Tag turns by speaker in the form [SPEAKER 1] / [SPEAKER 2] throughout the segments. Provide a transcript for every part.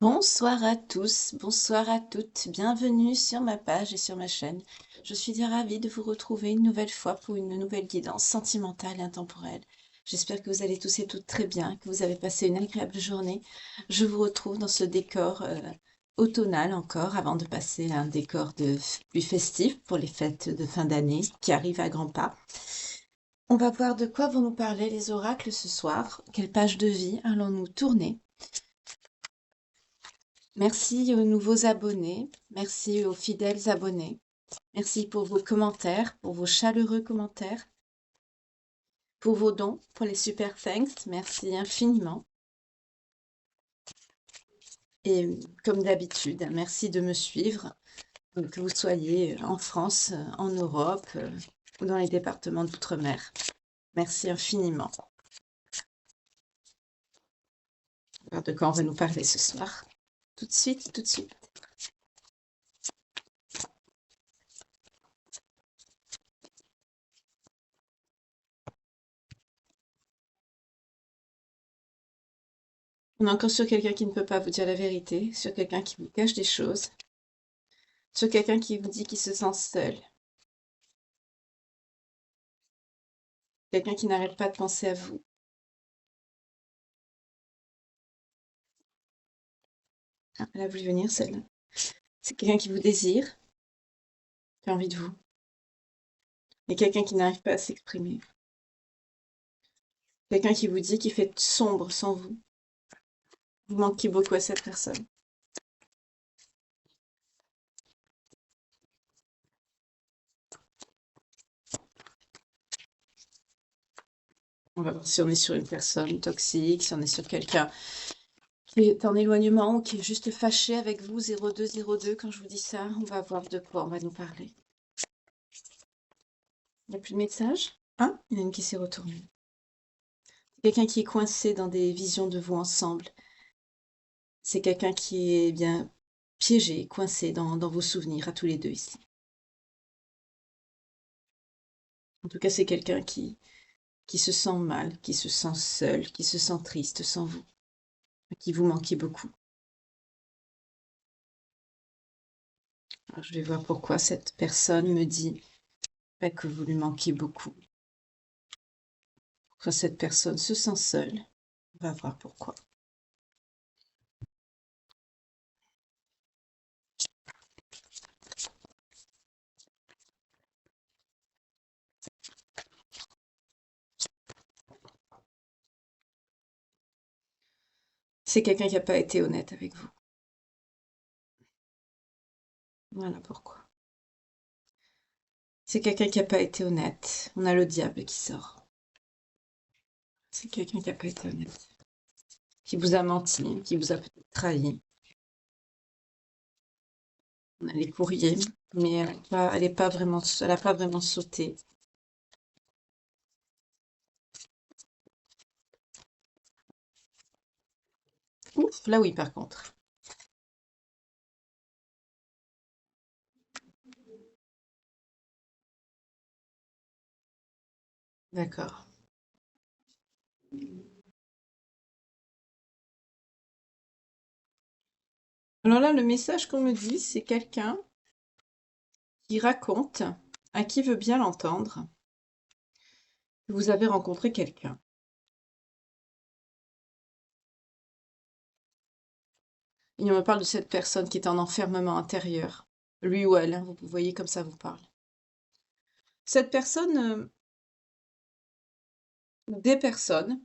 [SPEAKER 1] Bonsoir à tous, bonsoir à toutes, bienvenue sur ma page et sur ma chaîne. Je suis ravie de vous retrouver une nouvelle fois pour une nouvelle guidance sentimentale et intemporelle. J'espère que vous allez tous et toutes très bien, que vous avez passé une agréable journée. Je vous retrouve dans ce décor automnal encore, avant de passer à un décor plus festif pour les fêtes de fin d'année qui arrivent à grands pas. On va voir de quoi vont nous parler les oracles ce soir, quelle page de vie allons-nous tourner. Merci aux nouveaux abonnés, merci aux fidèles abonnés, merci pour vos commentaires, pour vos chaleureux commentaires, pour vos dons, pour les super thanks, merci infiniment. Et comme d'habitude, merci de me suivre, que vous soyez en France, en Europe ou dans les départements d'outre-mer. Merci infiniment. Alors, de quoi on va nous parler ce soir? Tout de suite, tout de suite. On est encore sur quelqu'un qui ne peut pas vous dire la vérité, sur quelqu'un qui vous cache des choses, sur quelqu'un qui vous dit qu'il se sent seul, quelqu'un qui n'arrête pas de penser à vous. Ah, elle a voulu venir, celle-là. C'est quelqu'un qui vous désire, qui a envie de vous, et quelqu'un qui n'arrive pas à s'exprimer. Quelqu'un qui vous dit qu'il fait sombre sans vous. Vous manquez beaucoup à cette personne. On va voir si on est sur une personne toxique, si on est sur quelqu'un qui est en éloignement ou qui est juste fâché avec vous, 0202, quand je vous dis ça. On va voir de quoi on va nous parler. Il n'y a plus de message? Ah, il y en a une qui s'est retournée. Quelqu'un qui est coincé dans des visions de vous ensemble. C'est quelqu'un qui est bien piégé, coincé dans vos souvenirs à tous les deux ici. En tout cas, c'est quelqu'un qui se sent mal, qui se sent seul, qui se sent triste sans vous, qui vous manquez beaucoup. Alors, je vais voir pourquoi cette personne me dit que vous lui manquez beaucoup. Pourquoi cette personne se sent seule. On va voir pourquoi. C'est quelqu'un qui n'a pas été honnête avec vous. Voilà pourquoi. C'est quelqu'un qui n'a pas été honnête. On a le diable qui sort. C'est quelqu'un qui n'a pas été honnête. Qui vous a menti, qui vous a peut-être trahi. On a les courriers, mais elle n'a pas vraiment sauté. Ouf, là oui par contre. D'accord. Alors là, le message qu'on me dit, c'est quelqu'un qui raconte, à qui veut bien l'entendre, que vous avez rencontré quelqu'un. Il me parle de cette personne qui est en enfermement intérieur. Lui ou elle, hein, vous voyez comme ça vous parle. Cette personne, ou des personnes,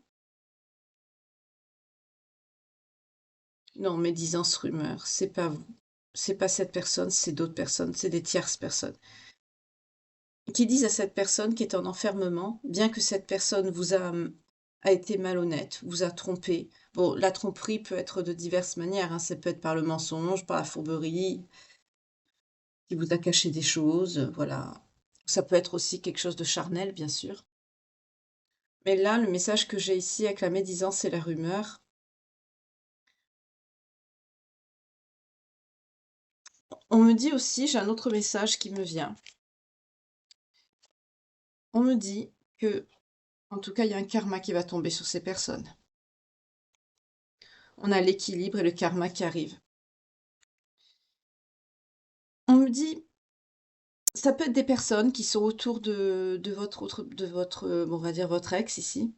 [SPEAKER 1] non, médisance, rumeur, c'est pas vous. C'est pas cette personne, c'est d'autres personnes, c'est des tierces personnes. Qui disent à cette personne qui est en enfermement, bien que cette personne a été malhonnête, vous a trompé. Bon, la tromperie peut être de diverses manières, hein. Ça peut être par le mensonge, par la fourberie, qui vous a caché des choses, voilà. Ça peut être aussi quelque chose de charnel, bien sûr. Mais là, le message que j'ai ici avec la médisance et la rumeur, on me dit aussi, j'ai un autre message qui me vient. On me dit que, en tout cas, il y a un karma qui va tomber sur ces personnes. on a l'équilibre et le karma qui arrive. On me dit, ça peut être des personnes qui sont autour de votre on va dire votre ex ici.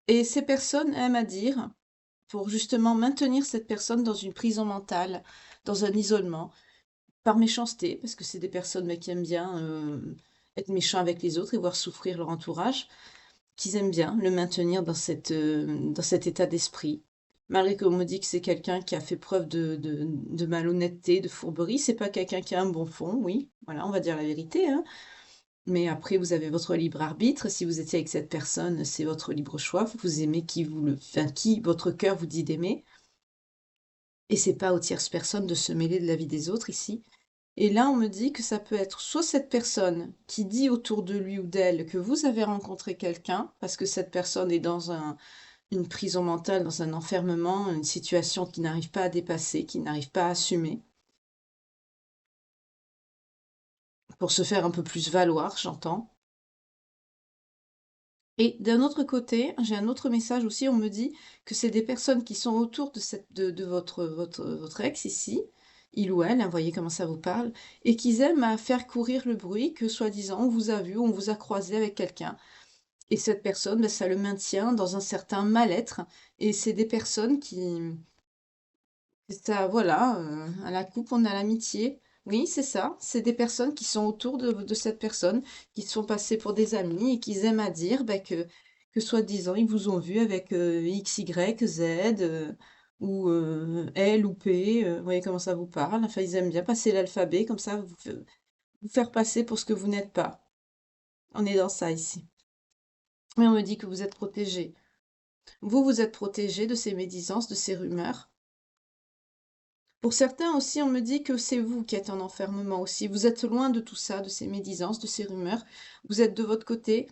[SPEAKER 1] Et ces personnes aiment à dire, pour justement maintenir cette personne dans une prison mentale, dans un isolement, par méchanceté, parce que c'est des personnes qui aiment bien être méchants avec les autres et voir souffrir leur entourage, qu'ils aiment bien le maintenir dans cet état d'esprit. Malgré qu'on me dit que c'est quelqu'un qui a fait preuve de malhonnêteté, de fourberie, c'est pas quelqu'un qui a un bon fond, oui, voilà, on va dire la vérité, hein. Mais après, vous avez votre libre arbitre. Si vous étiez avec cette personne, c'est votre libre choix. Vous aimez qui votre cœur vous dit d'aimer. Et c'est pas aux tierces personnes de se mêler de la vie des autres ici. Et là, on me dit que ça peut être soit cette personne qui dit autour de lui ou d'elle que vous avez rencontré quelqu'un, parce que cette personne est dans une prison mentale, dans un enfermement, une situation qui n'arrive pas à dépasser, qui n'arrive pas à assumer, pour se faire un peu plus valoir, j'entends. Et d'un autre côté, j'ai un autre message aussi, on me dit que c'est des personnes qui sont autour de votre ex ici, il ou elle, hein, voyez comment ça vous parle, et qu'ils aiment à faire courir le bruit que soi-disant on vous a vu, on vous a croisé avec quelqu'un. Et cette personne, ben, ça le maintient dans un certain mal-être. Et c'est des personnes ça, voilà, à la coupe, on a l'amitié. Oui, c'est ça. C'est des personnes qui sont autour de cette personne, qui sont passées pour des amis et qui aiment à dire ben, que soi-disant, ils vous ont vu avec X, Y, Z, ou L ou P. Vous voyez comment ça vous parle. Enfin, ils aiment bien passer l'alphabet, comme ça, vous faire passer pour ce que vous n'êtes pas. On est dans ça ici. Mais on me dit que vous êtes protégé. Vous êtes protégé de ces médisances, de ces rumeurs. Pour certains aussi, on me dit que c'est vous qui êtes en enfermement aussi. Vous êtes loin de tout ça, de ces médisances, de ces rumeurs. Vous êtes de votre côté.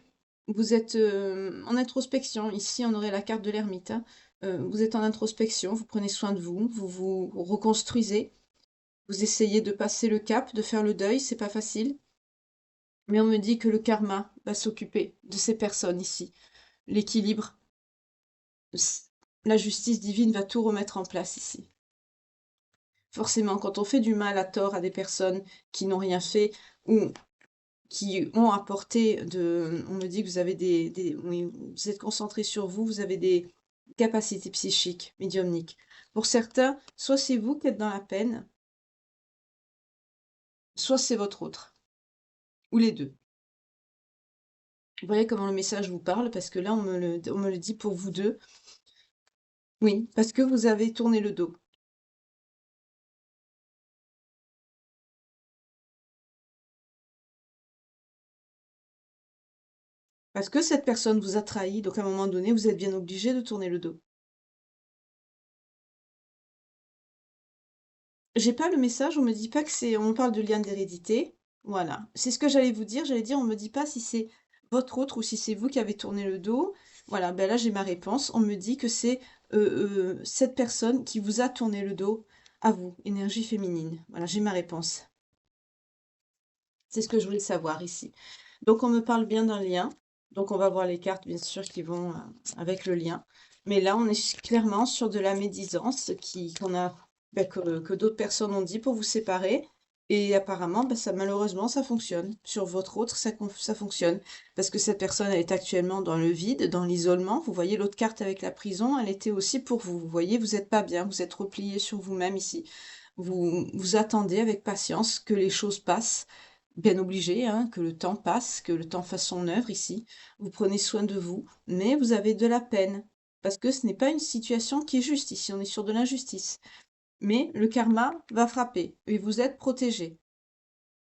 [SPEAKER 1] Vous êtes en introspection. Ici, on aurait la carte de l'ermite, hein. Vous êtes en introspection, vous prenez soin de vous, vous vous reconstruisez. Vous essayez de passer le cap, de faire le deuil, c'est pas facile. Mais on me dit que le karma va s'occuper de ces personnes ici. L'équilibre, la justice divine va tout remettre en place ici. Forcément, quand on fait du mal à tort à des personnes qui n'ont rien fait ou qui ont apporté on me dit que vous avez oui, vous êtes concentré sur vous, vous avez des capacités psychiques, médiumniques. Pour certains, soit c'est vous qui êtes dans la peine, soit c'est votre autre, ou les deux. Vous voyez comment le message vous parle, parce que là, on me le dit pour vous deux. Oui, parce que vous avez tourné le dos. Parce que cette personne vous a trahi, donc à un moment donné, vous êtes bien obligé de tourner le dos. J'ai pas le message, on me dit pas que c'est, on parle de lien d'hérédité. Voilà. C'est ce que j'allais vous dire. J'allais dire, on me dit pas si c'est votre autre ou si c'est vous qui avez tourné le dos. Voilà. Ben là, j'ai ma réponse. On me dit que c'est cette personne qui vous a tourné le dos à vous, énergie féminine. Voilà, j'ai ma réponse. C'est ce que je voulais savoir ici. Donc, on me parle bien d'un lien. Donc, on va voir les cartes, bien sûr, qui vont avec le lien. Mais là, on est clairement sur de la médisance qu'on a, ben, que d'autres personnes ont dit pour vous séparer. Et apparemment, ben, ça, malheureusement, ça fonctionne. Sur votre autre, ça fonctionne. Parce que cette personne, elle est actuellement dans le vide, dans l'isolement. Vous voyez l'autre carte avec la prison, elle était aussi pour vous. Vous voyez, vous n'êtes pas bien, vous êtes replié sur vous-même ici. Vous attendez avec patience que les choses passent. Bien obligé, hein, que le temps passe, que le temps fasse son œuvre ici. Vous prenez soin de vous, mais vous avez de la peine. Parce que ce n'est pas une situation qui est juste. Ici, on est sur de l'injustice. Mais le karma va frapper et vous êtes protégé.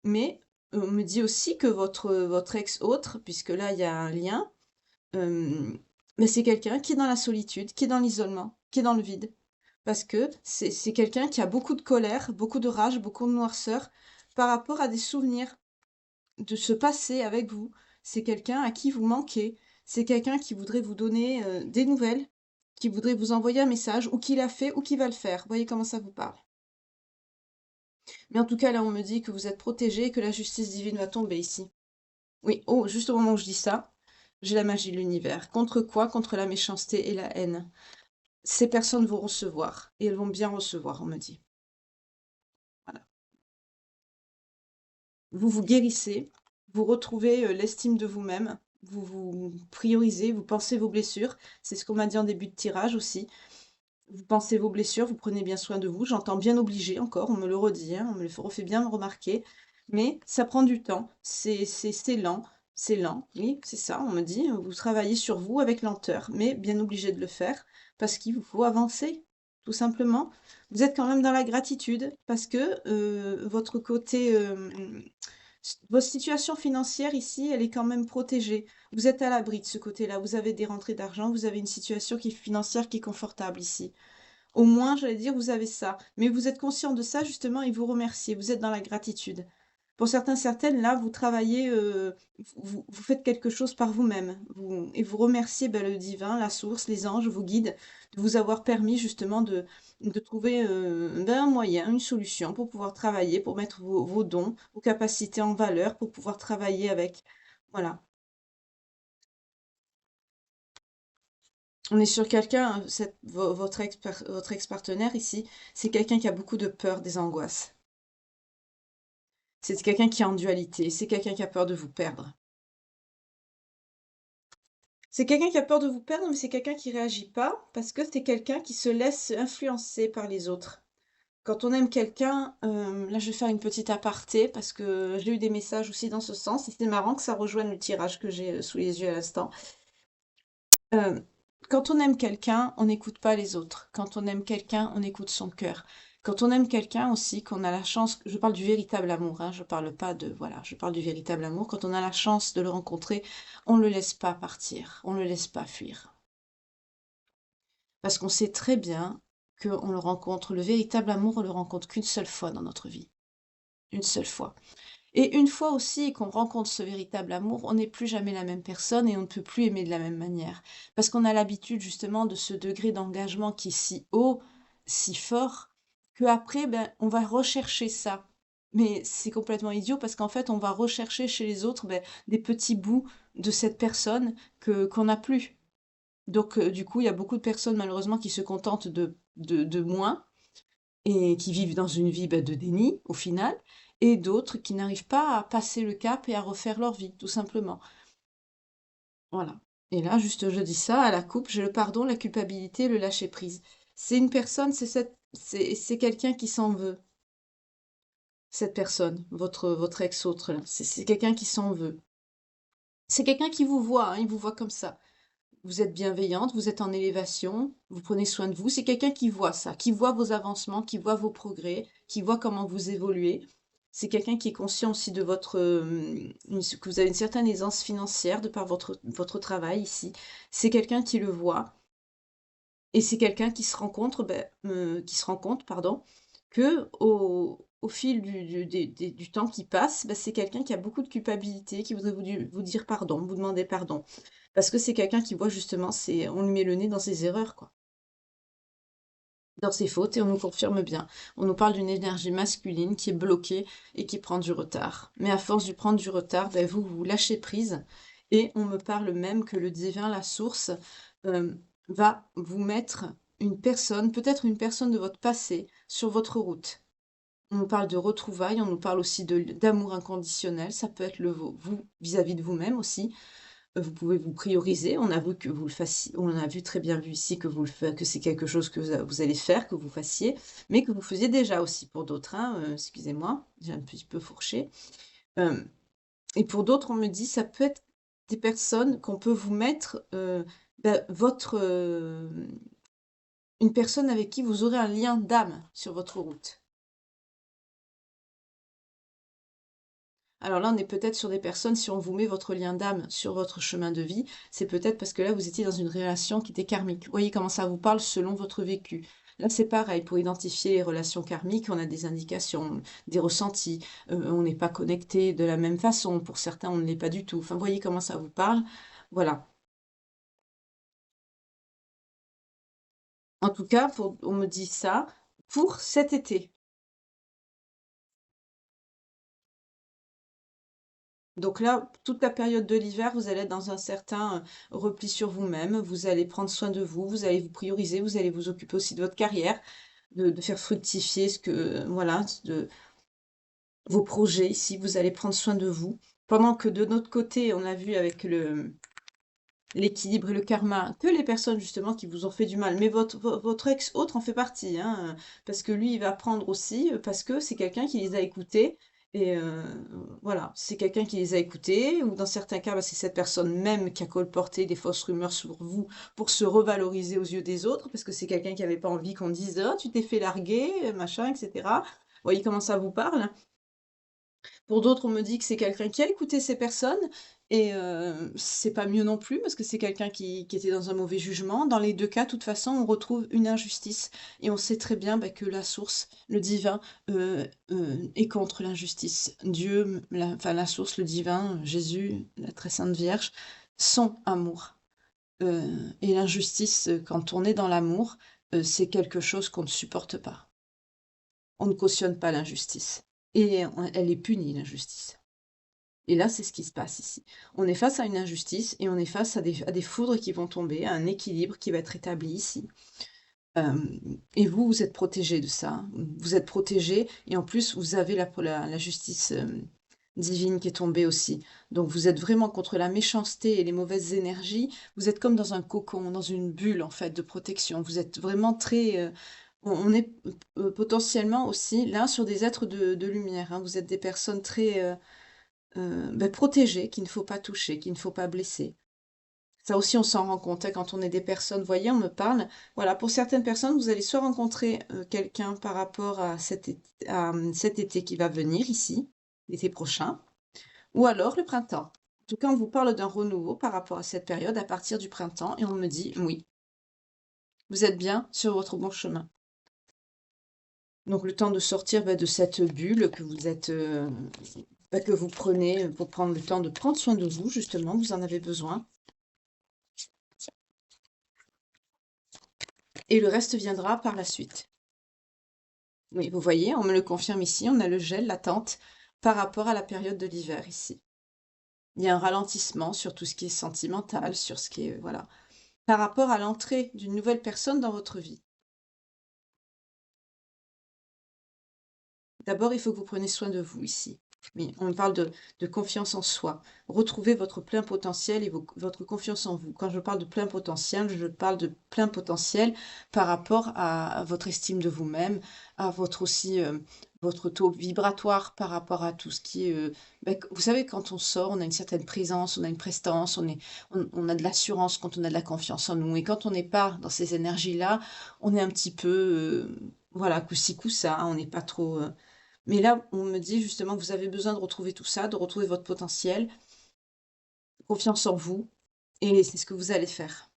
[SPEAKER 1] Mais on me dit aussi que votre ex-autre, puisque là, il y a un lien, mais c'est quelqu'un qui est dans la solitude, qui est dans l'isolement, qui est dans le vide. Parce que c'est quelqu'un qui a beaucoup de colère, beaucoup de rage, beaucoup de noirceur par rapport à des souvenirs de ce passé avec vous. C'est quelqu'un à qui vous manquez. C'est quelqu'un qui voudrait vous donner des nouvelles, qui voudrait vous envoyer un message, ou qui l'a fait, ou qui va le faire. Voyez comment ça vous parle. Mais en tout cas, là, on me dit que vous êtes protégé et que la justice divine va tomber ici. Oui, oh, juste au moment où je dis ça, j'ai la magie de l'univers. Contre quoi? Contre la méchanceté et la haine. ces personnes vont recevoir et elles vont bien recevoir, on me dit. Voilà. Vous vous guérissez, vous retrouvez, l'estime de vous-même, vous vous priorisez, vous pensez vos blessures. C'est ce qu'on m'a dit en début de tirage aussi. Vous pensez vos blessures, vous prenez bien soin de vous. J'entends bien obligé encore, on me le redit, hein, on me le refait bien remarquer, mais ça prend du temps, c'est lent, oui, c'est ça, on me dit, vous travaillez sur vous avec lenteur, mais bien obligé de le faire parce qu'il vous faut avancer, tout simplement. Vous êtes quand même dans la gratitude parce que, votre côté, votre situation financière ici, elle est quand même protégée. Vous êtes à l'abri de ce côté-là, vous avez des rentrées d'argent, vous avez une situation qui est financière qui est confortable ici. Au moins, j'allais dire, vous avez ça. Mais vous êtes conscient de ça, justement, et vous remerciez. Vous êtes dans la gratitude. Pour certains, certaines, là, vous travaillez, vous faites quelque chose par vous-même. Et vous remerciez ben, le divin, la source, les anges vous guident de vous avoir permis, justement, de trouver ben, un moyen, une solution pour pouvoir travailler, pour mettre vos dons, vos capacités en valeur, pour pouvoir travailler avec. Voilà. On est sur quelqu'un, votre ex-partenaire ici, c'est quelqu'un qui a beaucoup de peur des angoisses. C'est quelqu'un qui est en dualité, c'est quelqu'un qui a peur de vous perdre. C'est quelqu'un qui a peur de vous perdre, mais c'est quelqu'un qui réagit pas parce que c'est quelqu'un qui se laisse influencer par les autres. Quand on aime quelqu'un, là je vais faire une petite aparté parce que j'ai eu des messages aussi dans ce sens et c'est marrant que ça rejoigne le tirage que j'ai sous les yeux à l'instant. Euh, Quand on aime quelqu'un, on n'écoute pas les autres. Quand on aime quelqu'un, on écoute son cœur. Quand on aime quelqu'un aussi, qu'on a la chance, je parle du véritable amour, hein, je parle pas de, voilà, je parle du véritable amour. Quand on a la chance de le rencontrer, on ne le laisse pas partir, on ne le laisse pas fuir. Parce qu'on sait très bien qu'on le rencontre, le véritable amour, on le rencontre qu'une seule fois dans notre vie. Une seule fois. Et une fois aussi qu'on rencontre ce véritable amour, on n'est plus jamais la même personne et on ne peut plus aimer de la même manière. Parce qu'on a l'habitude justement de ce degré d'engagement qui est si haut, si fort, qu'après, ben, on va rechercher ça. Mais c'est complètement idiot parce qu'en fait, on va rechercher chez les autres ben, des petits bouts de cette personne qu'on n'a plus. Donc, du coup, il y a beaucoup de personnes malheureusement qui se contentent de moins et qui vivent dans une vie bah, de déni au final, et d'autres qui n'arrivent pas à passer le cap et à refaire leur vie, tout simplement. Voilà. Et là, juste, je dis ça, à la coupe, j'ai le pardon, la culpabilité, le lâcher-prise. C'est une personne, c'est quelqu'un qui s'en veut, cette personne, votre ex-autre, là. C'est quelqu'un qui s'en veut. C'est quelqu'un qui vous voit, hein, il vous voit comme ça. Vous êtes bienveillante, vous êtes en élévation, vous prenez soin de vous. C'est quelqu'un qui voit ça, qui voit vos avancements, qui voit vos progrès, qui voit comment vous évoluez. C'est quelqu'un qui est conscient aussi de que vous avez une certaine aisance financière de par votre travail ici. C'est quelqu'un qui le voit et c'est quelqu'un qui se rencontre, qui se rend compte, pardon, que au fil du temps qui passe, c'est quelqu'un qui a beaucoup de culpabilité, qui voudrait vous dire pardon, vous demander pardon. Parce que c'est quelqu'un qui voit justement, on lui met le nez dans ses erreurs, quoi, dans ses fautes, et on nous confirme bien. On nous parle d'une énergie masculine qui est bloquée et qui prend du retard. Mais à force de prendre du retard, ben vous lâchez prise, et on me parle même que le divin, la source, euh, va vous mettre une personne, peut-être une personne de votre passé, sur votre route. On nous parle de retrouvailles, on nous parle aussi d'amour inconditionnel, ça peut être vous vis-à-vis de vous-même aussi. Vous pouvez vous prioriser. On a vu que vous le fassiez, on a vu très bien vu ici que que c'est quelque chose que vous allez faire, que vous fassiez, mais que vous faisiez déjà aussi pour d'autres, hein, excusez-moi, j'ai un petit peu fourché. Euh, et pour d'autres, on me dit, ça peut être des personnes qu'on peut vous mettre, une personne avec qui vous aurez un lien d'âme sur votre route. Alors là, on est peut-être sur des personnes, si on vous met votre lien d'âme sur votre chemin de vie, c'est peut-être parce que là, vous étiez dans une relation qui était karmique. Vous voyez comment ça vous parle selon votre vécu. Là, c'est pareil, pour identifier les relations karmiques, on a des indications, des ressentis. On n'est pas connecté de la même façon. Pour certains, on ne l'est pas du tout. Enfin, vous voyez comment ça vous parle. Voilà. En tout cas, on me dit ça pour cet été. Donc là, toute la période de l'hiver, vous allez être dans un certain, repli sur vous-même, vous allez prendre soin de vous, vous allez vous prioriser, vous allez vous occuper aussi de votre carrière, de faire fructifier ce que voilà, de vos projets ici, vous allez prendre soin de vous. Pendant que de notre côté, on a vu avec l'équilibre et le karma, que les personnes justement qui vous ont fait du mal, mais votre ex autre en fait partie, hein, parce que lui, il va prendre aussi, parce que c'est quelqu'un qui les a écoutés, et voilà, c'est quelqu'un qui les a écoutés, ou dans certains cas, bah, c'est cette personne même qui a colporté des fausses rumeurs sur vous pour se revaloriser aux yeux des autres, parce que c'est quelqu'un qui n'avait pas envie qu'on dise, ah, tu t'es fait larguer, machin, etc. Vous voyez comment ça vous parle? Pour d'autres, on me dit que c'est quelqu'un qui a écouté ces personnes et c'est pas mieux non plus parce que c'est quelqu'un qui était dans un mauvais jugement. Dans les 2 cas, de toute façon, on retrouve une injustice et on sait très bien, bah, que la source, le divin, est contre l'injustice. Dieu, la source, le divin, Jésus, la très sainte Vierge, sont amour. Heu et l'injustice, quand on est dans l'amour, c'est quelque chose qu'on ne supporte pas. On ne cautionne pas l'injustice et elle est punie, l'injustice. Et là, c'est ce qui se passe ici. On est face à une injustice et on est face à des foudres qui vont tomber, à un équilibre qui va être établi ici. Et vous, vous êtes protégé de ça. Vous êtes protégé et en plus, vous avez la justice divine qui est tombée aussi. Donc, vous êtes vraiment contre la méchanceté et les mauvaises énergies. Vous êtes comme dans un cocon, dans une bulle en fait de protection. Vous êtes vraiment très. On est potentiellement aussi là sur des êtres de lumière, hein. Vous êtes des personnes très bah, protégées, qu'il ne faut pas toucher, qu'il ne faut pas blesser. Ça aussi, on s'en rend compte, hein, quand on est des personnes, vous voyez, on me parle. Voilà, pour certaines personnes, vous allez soit rencontrer quelqu'un par rapport à cet été qui va venir ici, l'été prochain, ou alors le printemps. En tout cas, on vous parle d'un renouveau par rapport à cette période à partir du printemps, et on me dit, oui, vous êtes bien sur votre bon chemin. Donc le temps de sortir, bah, de cette bulle que vous êtes, bah, que vous prenez pour prendre le temps de prendre soin de vous, justement, vous en avez besoin. Et le reste viendra par la suite. Oui, vous voyez, on me le confirme ici, on a le gel, l'attente par rapport à la période de l'hiver ici. Il y a un ralentissement sur tout ce qui est sentimental, sur ce qui est, voilà, par rapport à l'entrée d'une nouvelle personne dans votre vie. D'abord, il faut que vous preniez soin de vous ici. Oui, on parle de confiance en soi. Retrouvez votre plein potentiel et votre confiance en vous. Quand je parle de plein potentiel, je parle de plein potentiel par rapport à votre estime de vous-même, à votre aussi votre taux vibratoire par rapport à tout ce qui est. Ben, vous savez, quand on sort, on a une certaine présence, on a une prestance, on a de l'assurance quand on a de la confiance en nous. Et quand on n'est pas dans ces énergies-là, on est un petit peu, voilà, coup-ci, coup-ça, on n'est pas trop. Mais là, on me dit justement que vous avez besoin de retrouver tout ça, de retrouver votre potentiel, confiance en vous, et c'est ce que vous allez faire.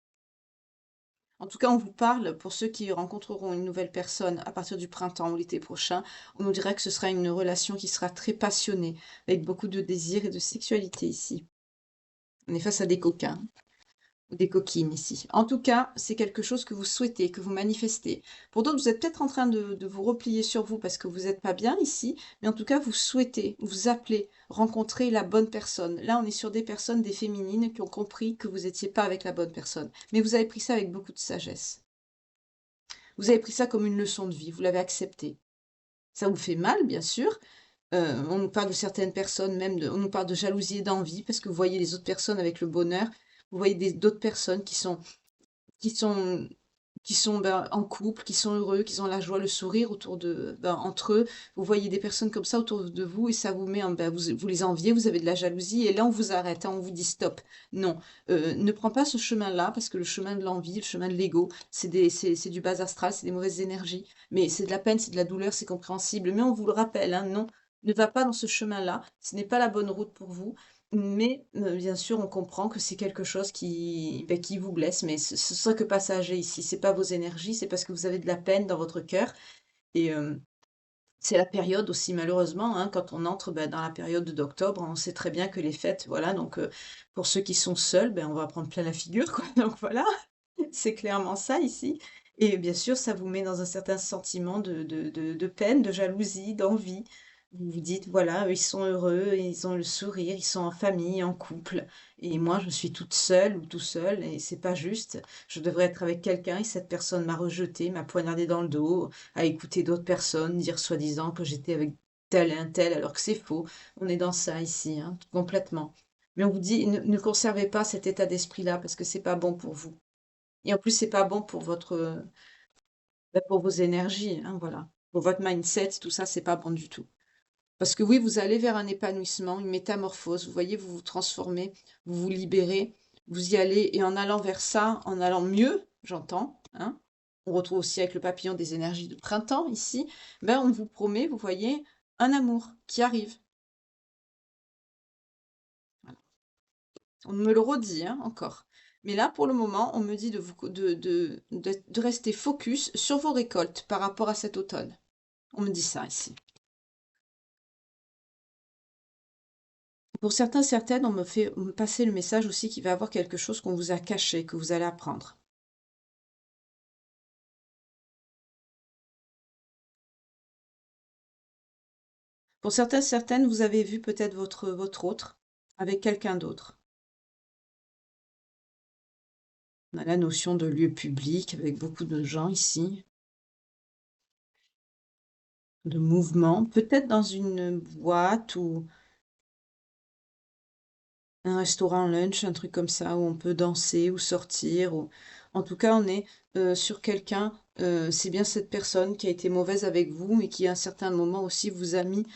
[SPEAKER 1] En tout cas, on vous parle, pour ceux qui rencontreront une nouvelle personne à partir du printemps ou l'été prochain, on nous dirait que ce sera une relation qui sera très passionnée, avec beaucoup de désir et de sexualité ici. On est face à des coquins. Des coquines ici. En tout cas, c'est quelque chose que vous souhaitez, que vous manifestez. Pour d'autres, vous êtes peut-être en train de vous replier sur vous parce que vous n'êtes pas bien ici, mais en tout cas, vous souhaitez, vous appelez, rencontrer la bonne personne. Là, on est sur des personnes, des féminines, qui ont compris que vous n'étiez pas avec la bonne personne. Mais vous avez pris ça avec beaucoup de sagesse. Vous avez pris ça comme une leçon de vie, vous l'avez accepté. Ça vous fait mal, bien sûr. On nous parle de certaines personnes, même on nous parle de jalousie et d'envie, parce que vous voyez les autres personnes avec le bonheur, vous voyez d'autres personnes qui sont, qui sont ben, en couple, qui sont heureux, qui ont la joie, le sourire autour de, ben, entre eux. Vous voyez des personnes comme ça autour de vous et ça vous met, ben, vous les enviez, vous avez de la jalousie et là on vous arrête, hein, on vous dit stop. Non, ne prends pas ce chemin-là parce que le chemin de l'envie, le chemin de l'ego, c'est du bas astral, c'est des mauvaises énergies. Mais c'est de la peine, c'est de la douleur, c'est compréhensible. Mais on vous le rappelle, hein, non, ne va pas dans ce chemin-là. Ce n'est pas la bonne route pour vous. Mais bien sûr, on comprend que c'est quelque chose qui, ben, qui vous blesse, mais ce sera que passager ici. C'est pas vos énergies, c'est parce que vous avez de la peine dans votre cœur. Et c'est la période aussi, malheureusement, hein, quand on entre ben, dans la période d'octobre, on sait très bien que les fêtes, voilà, donc pour ceux qui sont seuls, ben, on va prendre plein la figure, quoi. Donc voilà, c'est clairement ça ici. Et bien sûr, ça vous met dans un certain sentiment de peine, de jalousie, d'envie. Vous vous dites: «Voilà, eux, ils sont heureux, ils ont le sourire, ils sont en famille, en couple et moi, je suis toute seule ou tout seul et c'est pas juste. Je devrais être avec quelqu'un et cette personne m'a rejetée, m'a poignardée dans le dos, a écouté d'autres personnes dire soi-disant que j'étais avec tel et un tel alors que c'est faux». On est dans ça ici, hein, complètement. Mais on vous dit: «Ne conservez pas cet état d'esprit-là parce que c'est pas bon pour vous et en plus, c'est pas bon pour votre, bah, pour vos énergies, hein, voilà. Pour votre mindset, tout ça, c'est pas bon du tout». Parce que oui, vous allez vers un épanouissement, une métamorphose. Vous voyez, vous vous transformez, vous vous libérez, vous y allez et en allant vers ça, en allant mieux, j'entends, hein. On retrouve aussi avec le papillon des énergies de printemps ici. Ben, on vous promet, vous voyez, un amour qui arrive. Voilà. On me le redit, hein, encore. Mais là, pour le moment, on me dit de, vous, de rester focus sur vos récoltes par rapport à cet automne. On me dit ça ici. Pour certains, certaines, on me fait me passer le message aussi qu'il va y avoir quelque chose qu'on vous a caché, que vous allez apprendre. Pour certains, certaines, vous avez vu peut-être votre autre avec quelqu'un d'autre. On a la notion de lieu public avec beaucoup de gens ici, de mouvement, peut-être dans une boîte ou un restaurant lunch, un truc comme ça où on peut danser ou sortir ou en tout cas, on est, sur quelqu'un, c'est bien cette personne qui a été mauvaise avec vous, mais qui à un certain moment aussi vous a mis,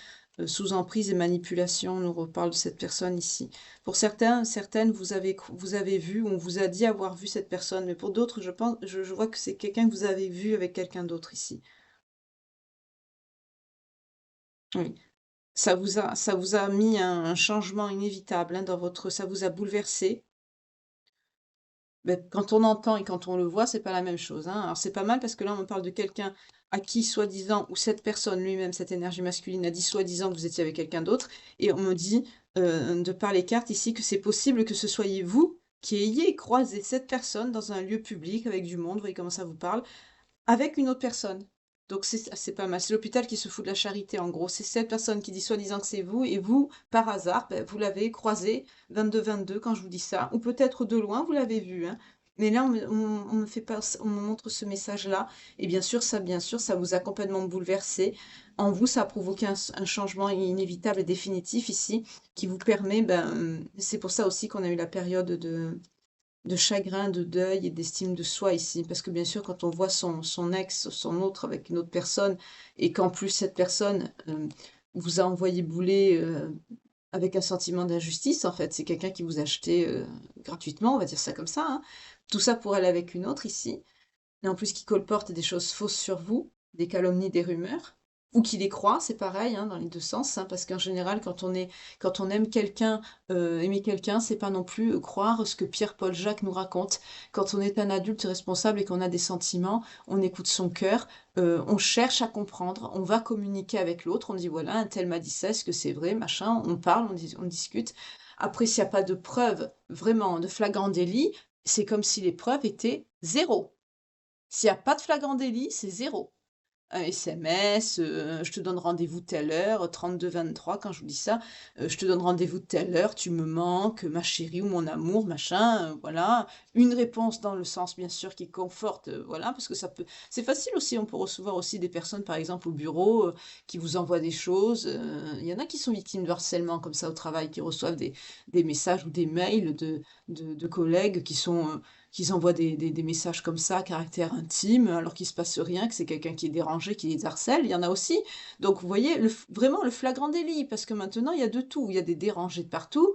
[SPEAKER 1] sous emprise et manipulation. On nous reparle de cette personne ici. Pour certains, certaines, vous avez vu, on vous a dit avoir vu cette personne, mais pour d'autres, je vois que c'est quelqu'un que vous avez vu avec quelqu'un d'autre ici. Oui. Ça vous a mis un changement inévitable, hein, dans votre ça vous a bouleversé. Beh, quand on entend et quand on le voit, c'est pas la même chose, hein. Alors c'est pas mal parce que là, on me parle de quelqu'un à qui soi-disant ou cette personne lui-même, cette énergie masculine a dit soi-disant que vous étiez avec quelqu'un d'autre et on me dit, de par les cartes ici que c'est possible que ce soyez vous qui ayez croisé cette personne dans un lieu public avec du monde, vous voyez comment ça vous parle, avec une autre personne. Donc c'est pas mal. C'est l'hôpital qui se fout de la charité en gros. C'est cette personne qui dit soi-disant que c'est vous et vous, par hasard, bah, vous l'avez croisé 22-22 quand je vous dis ça, ou peut-être de loin, vous l'avez vu, hein. Mais là, on me fait pas, on me montre ce message-là. Et bien sûr, ça vous a complètement bouleversé. En vous, ça a provoqué un changement inévitable et définitif ici, qui vous permet, ben, c'est pour ça aussi qu'on a eu la période de chagrin, de deuil et d'estime de soi ici. Parce que bien sûr, quand on voit son ex, son autre avec une autre personne, et qu'en plus cette personne vous a envoyé bouler avec un sentiment d'injustice, en fait, c'est quelqu'un qui vous a acheté gratuitement, on va dire ça comme ça, hein. Tout ça pour aller avec une autre ici, et en plus qui colporte des choses fausses sur vous, des calomnies, des rumeurs, ou qui les croit, c'est pareil, hein, dans les deux sens, hein, parce qu'en général, quand on aime quelqu'un, aimer quelqu'un, c'est pas non plus croire ce que Pierre, Paul, Jacques nous raconte. Quand on est un adulte responsable et qu'on a des sentiments, on écoute son cœur, on cherche à comprendre, on va communiquer avec l'autre, on dit voilà, un tel m'a dit ça, est-ce que c'est vrai, machin, on parle, on discute. Après, s'il n'y a pas de preuves vraiment de flagrant délit, c'est comme si les preuves étaient zéro. S'il y a pas de flagrant délit, c'est zéro. Un SMS, «Je te donne rendez-vous telle heure», 32-23 quand je vous dis ça, «Je te donne rendez-vous telle heure, tu me manques, ma chérie» ou «Mon amour», machin, voilà. Une réponse dans le sens bien sûr qui conforte, voilà, parce que ça peut c'est facile aussi, on peut recevoir aussi des personnes par exemple au bureau, qui vous envoient des choses, il y en a qui sont victimes de harcèlement comme ça au travail, qui reçoivent des messages ou des mails de collègues qu'ils envoient des messages comme ça à caractère intime, alors qu'il se passe rien, que c'est quelqu'un qui est dérangé, qui les harcèle, il y en a aussi. Donc vous voyez, vraiment le flagrant délit, parce que maintenant il y a de tout, il y a des dérangés de partout.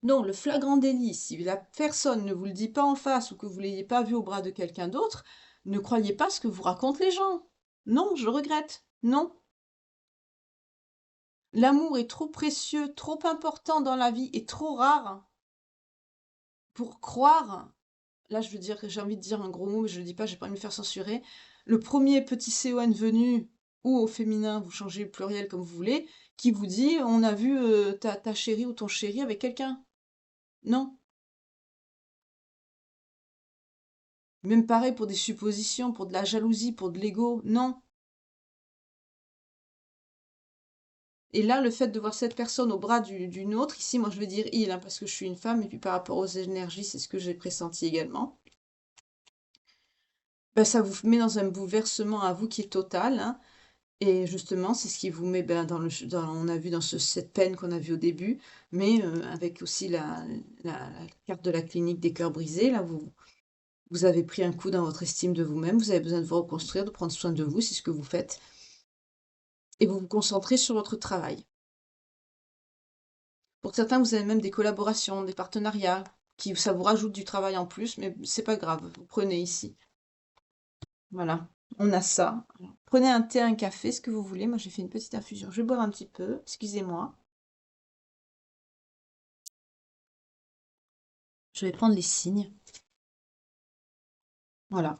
[SPEAKER 1] Non, le flagrant délit, si la personne ne vous le dit pas en face ou que vous l'ayez pas vu au bras de quelqu'un d'autre, ne croyez pas ce que vous racontent les gens. Non, je regrette. Non. L'amour est trop précieux, trop important dans la vie et trop rare pour croire. Là, je veux dire, j'ai envie de dire un gros mot, mais je le dis pas, j'ai pas envie de me faire censurer. Le premier petit CON venu, ou au féminin, vous changez le pluriel comme vous voulez, qui vous dit: «On a vu, ta chérie ou ton chéri avec quelqu'un». Non. Même pareil pour des suppositions, pour de la jalousie, pour de l'ego. Non. Et là, le fait de voir cette personne au bras d'une autre, ici, moi je vais dire il, hein, parce que je suis une femme, et puis par rapport aux énergies, c'est ce que j'ai pressenti également. Ben, ça vous met dans un bouleversement à vous qui est total, hein. Et justement, c'est ce qui vous met on a vu dans cette peine qu'on a vue au début, mais avec aussi la carte de la clinique des cœurs brisés, là, vous avez pris un coup dans votre estime de vous-même, vous avez besoin de vous reconstruire, de prendre soin de vous, c'est ce que vous faites. Et vous vous concentrez sur votre travail. Pour certains, vous avez même des collaborations, des partenariats, ça vous rajoute du travail en plus, mais c'est pas grave, vous prenez ici. Voilà, on a ça. Alors, prenez un thé, un café, ce que vous voulez. Moi, j'ai fait une petite infusion. Je vais boire un petit peu, excusez-moi. Je vais prendre les signes. Voilà.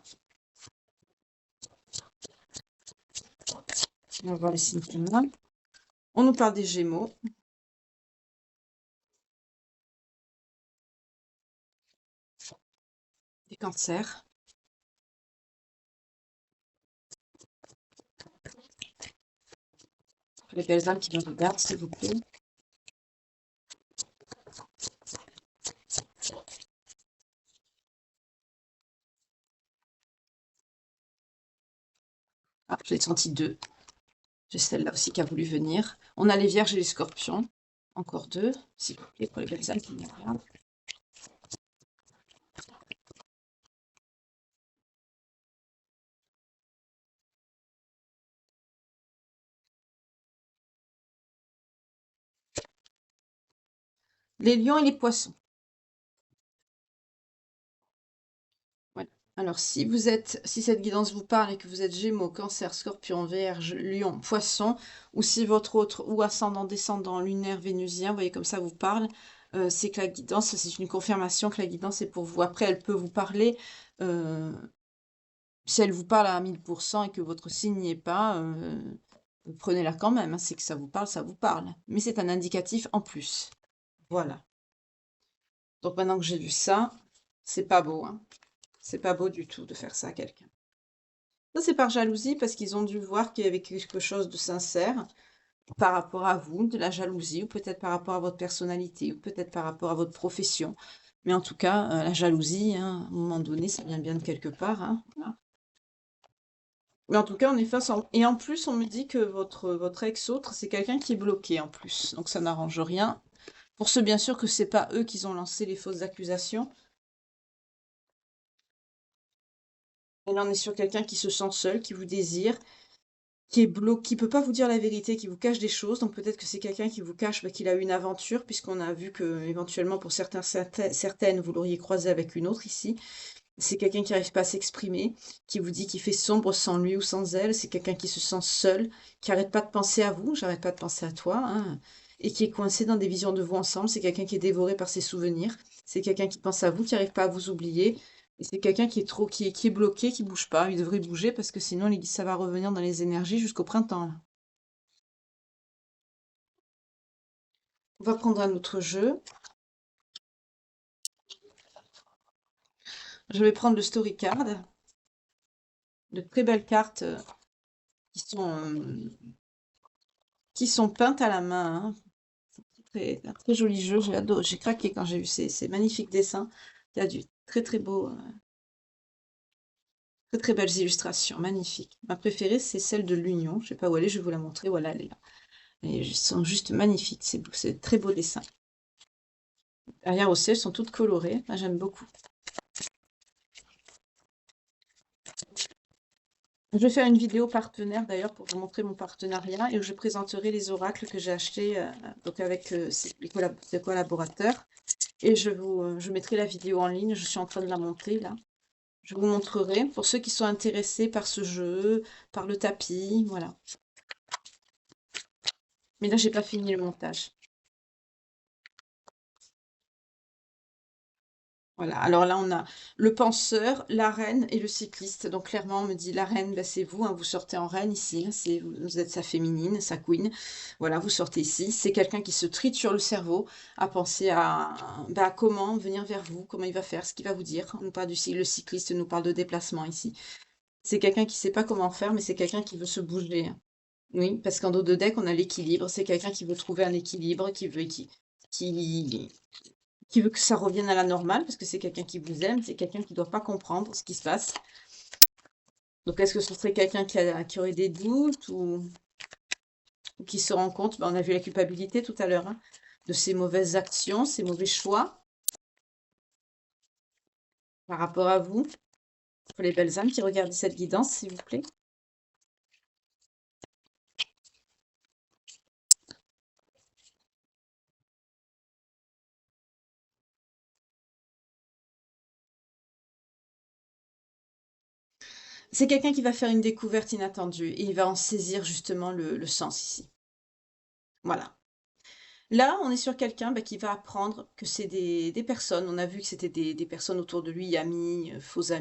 [SPEAKER 1] On va voir les signes qu'on a. On nous parle des Gémeaux. Des Cancers. Les belles âmes qui me regardent, s'il vous plaît. Ah, j'ai senti deux. J'ai celle-là aussi qui a voulu venir. On a les Vierges et les Scorpions. Encore deux, s'il vous plaît, pour les belles âmes qui me regardent. Les Lions et les Poissons. Voilà. Alors, si cette guidance vous parle et que vous êtes Gémeaux, Cancer, Scorpion, Vierge, Lion, Poisson, ou si votre autre ou ascendant, descendant, lunaire, vénusien, vous voyez comme ça vous parle, c'est que la guidance, c'est une confirmation que la guidance est pour vous. Après, elle peut vous parler, euh, si elle vous parle à 1000% et que votre signe n'y est pas, prenez-la quand même, hein. C'est que ça vous parle, ça vous parle. Mais c'est un indicatif en plus. Voilà. Donc maintenant que j'ai vu ça, c'est pas beau, hein. C'est pas beau du tout de faire ça à quelqu'un. Ça, c'est par jalousie parce qu'ils ont dû voir qu'il y avait quelque chose de sincère par rapport à vous, de la jalousie, ou peut-être par rapport à votre personnalité, ou peut-être par rapport à votre profession. Mais en tout cas, la jalousie, hein, à un moment donné, ça vient bien de quelque part, hein, voilà. Mais en tout cas, on est face en... Et en plus, on me dit que votre ex-autre, c'est quelqu'un qui est bloqué en plus. Donc ça n'arrange rien. Pour ceux, bien sûr, que c'est pas eux qui ont lancé les fausses accusations. Elle en est sur quelqu'un qui se sent seul, qui vous désire, qui est bloqué, qui peut pas vous dire la vérité, qui vous cache des choses. Donc peut-être que c'est quelqu'un qui vous cache qu'il a eu une aventure, puisqu'on a vu que éventuellement pour certaines, vous l'auriez croisé avec une autre ici. C'est quelqu'un qui n'arrive pas à s'exprimer, qui vous dit qu'il fait sombre sans lui ou sans elle. C'est quelqu'un qui se sent seul, qui arrête pas de penser à vous, j'arrête pas de penser à toi, hein, et qui est coincé dans des visions de vous ensemble. C'est quelqu'un qui est dévoré par ses souvenirs. C'est quelqu'un qui pense à vous, qui n'arrive pas à vous oublier. Et c'est quelqu'un qui est qui est bloqué, qui bouge pas. Il devrait bouger parce que sinon, ça va revenir dans les énergies jusqu'au printemps, là. On va prendre un autre jeu. Je vais prendre le story card. De très belles cartes qui sont, euh, qui sont peintes à la main, hein. Un très joli jeu, j'ai adoré, j'ai craqué quand j'ai vu ces magnifiques dessins. Il y a du très très beau, très très belles illustrations, magnifiques. Ma préférée, c'est celle de l'Union. Je sais pas où elle est, je vais vous la montrer. Voilà, elle est là. Elles sont juste magnifiques, c'est très beau dessin. Derrière aussi, elles sont toutes colorées. Moi, j'aime beaucoup. Je vais faire une vidéo partenaire d'ailleurs pour vous montrer mon partenariat et où je présenterai les oracles que j'ai achetés donc avec les collaborateurs. Et je mettrai la vidéo en ligne, je suis en train de la monter là. Je vous montrerai pour ceux qui sont intéressés par ce jeu, par le tapis, voilà. Mais là, j'ai pas fini le montage. Voilà, alors là, on a le penseur, la reine et le cycliste. Donc clairement, on me dit la reine, bah, c'est vous, hein, vous sortez en reine ici, hein, vous êtes sa féminine, sa queen. Voilà, vous sortez ici. C'est quelqu'un qui se triture le cerveau à penser à comment venir vers vous, comment il va faire, ce qu'il va vous dire. On nous parle le cycliste nous parle de déplacement ici. C'est quelqu'un qui sait pas comment faire, mais c'est quelqu'un qui veut se bouger, hein. Oui, parce qu'en dos de deck, on a l'équilibre. C'est quelqu'un qui veut trouver un équilibre, qui qui veut que ça revienne à la normale, parce que c'est quelqu'un qui vous aime, c'est quelqu'un qui doit pas comprendre ce qui se passe. Donc, est-ce que ce serait quelqu'un qui aurait des doutes ou qui se rend compte, on a vu la culpabilité tout à l'heure, hein, de ses mauvaises actions, ses mauvais choix par rapport à vous? Pour les belles âmes qui regardent cette guidance, s'il vous plaît. C'est quelqu'un qui va faire une découverte inattendue et il va en saisir justement le sens ici. Voilà. Là, on est sur quelqu'un qui va apprendre que c'est des personnes. On a vu que c'était des personnes autour de lui, amis, fausses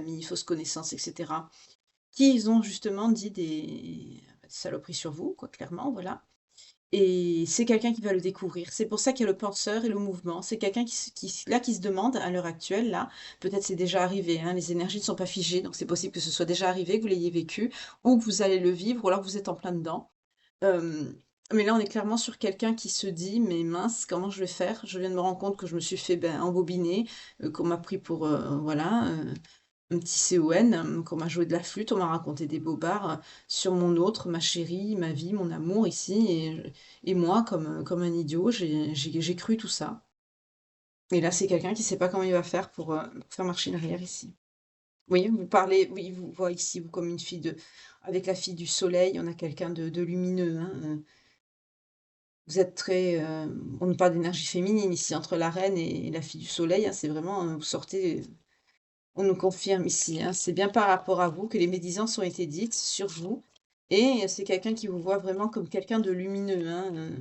[SPEAKER 1] connaissances, etc. Qui ils ont justement dit des saloperies sur vous, quoi, clairement, voilà. Et c'est quelqu'un qui va le découvrir. C'est pour ça qu'il y a le penseur et le mouvement. C'est quelqu'un qui se demande à l'heure actuelle, là, peut-être c'est déjà arrivé, hein, les énergies ne sont pas figées, donc c'est possible que ce soit déjà arrivé, que vous l'ayez vécu, ou que vous allez le vivre, ou alors que vous êtes en plein dedans. Euh, mais là, on est clairement sur quelqu'un qui se dit, mais mince, comment je vais faire? Je viens de me rendre compte que je me suis fait embobiner, qu'on m'a pris pour, voilà, un petit CON, qu'on m'a joué de la flûte, on m'a raconté des bobards sur mon autre, ma chérie, ma vie, mon amour ici, et moi, comme un idiot, j'ai cru tout ça. Et là, c'est quelqu'un qui sait pas comment il va faire pour faire marcher une arrière ici. Oui, vous parlez, oui, vous voyez ici, vous comme une fille avec la fille du soleil, on a quelqu'un de lumineux, hein, vous êtes très, on nous parle d'énergie féminine ici, entre la reine et la fille du soleil, hein, c'est vraiment, vous sortez, on nous confirme ici, hein, c'est bien par rapport à vous que les médisances ont été dites sur vous et c'est quelqu'un qui vous voit vraiment comme quelqu'un de lumineux, hein,